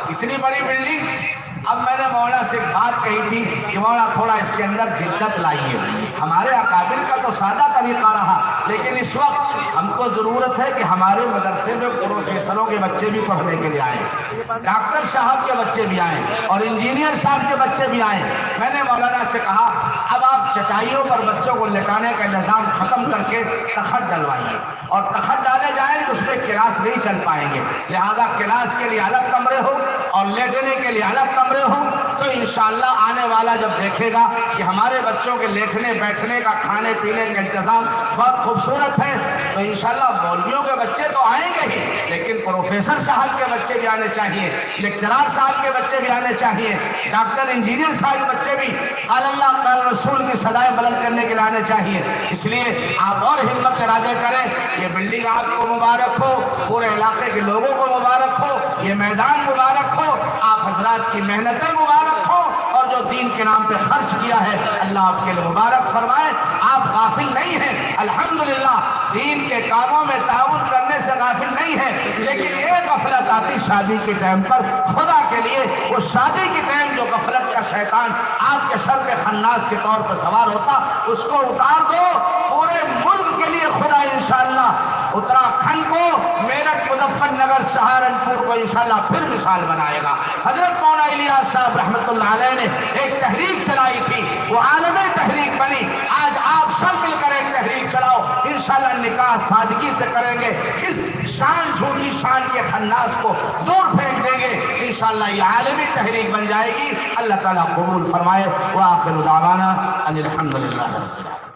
اتنی بڑی بلڈنگ۔ اب میں نے مولانا سے ایک بات کہی تھی کہ مولانا تھوڑا اس کے اندر جدت لائیے، ہمارے اکابر کا تو سادہ طریقہ رہا، لیکن اس وقت ہم کو ضرورت ہے کہ ہمارے مدرسے میں پروفیسروں کے بچے بھی پڑھنے کے لیے آئیں، ڈاکٹر صاحب کے بچے بھی آئیں اور انجینئر صاحب کے بچے بھی آئیں۔ میں نے مولانا سے کہا اب آپ چٹائیوں پر بچوں کو لٹانے کا نظام ختم کر کے تخت ڈلوائیے، اور تخت ڈالے جائیں تو اس پہ کلاس نہیں چل پائیں گے، لہذا کلاس کے لیے الگ کمرے ہو اور لیٹنے کے لیے الگ کمرے ہوں، تو انشاءاللہ آنے والا جب دیکھے گا کہ ہمارے بچوں کے لیٹنے بیٹھنے کا، کھانے پینے کا انتظام بہت خوبصورت ہے، تو انشاءاللہ مولویوں کے بچے تو آئیں گے ہی، لیکن پروفیسر صاحب کے بچے بھی آنے چاہیے، لیکچرار صاحب کے بچے بھی آنے چاہیے، ڈاکٹر انجینئر صاحب کے بچے بھی قال اللہ قال رسول کی صدائیں بلند کرنے کے لیے آنے چاہیے۔ اس لیے آپ اور ہمت ارادے کریں، یہ بلڈنگ آپ کو مبارک ہو، پورے علاقے کے لوگوں کو مبارک ہو، یہ میدان مبارک ہو، آپ حضرات کی محنتیں مبارک ہو، اور جو دین کے نام پہ خرچ کیا ہے اللہ آپ کے لیے مبارک فرمائے۔ آپ غافل نہیں ہیں، الحمدللہ دین کے کاموں میں تعاون کرنے سے غافل نہیں ہیں، لیکن ایک غفلت آتی شادی کے ٹائم پر، خدا کے لیے وہ شادی کے ٹائم جو غفلت کا شیطان آپ کے سر پہ خناس کے طور پر سوار ہوتا اس کو اتار دو، پورے ملک کے لیے خدا انشاءاللہ اتراکھنڈ کو، میرٹھ، مظفر نگر، سہارنپور کو انشاءاللہ پھر مثال بنائے گا۔ حضرت مولانا الیاس صاحب رحمت اللہ علیہ نے ایک تحریک چلائی تھی، وہ عالمی تحریک بنی، آج آپ سب مل کر ایک تحریک چلاؤ، انشاءاللہ نکاح سادگی سے کریں گے، اس شان جھوٹی شان کے خناس کو دور پھینک دیں گے، انشاءاللہ یہ عالمی تحریک بن جائے گی۔ اللہ تعالیٰ قبول فرمائے۔ وآخر دعوانا ان الحمدللہ رب العالمین۔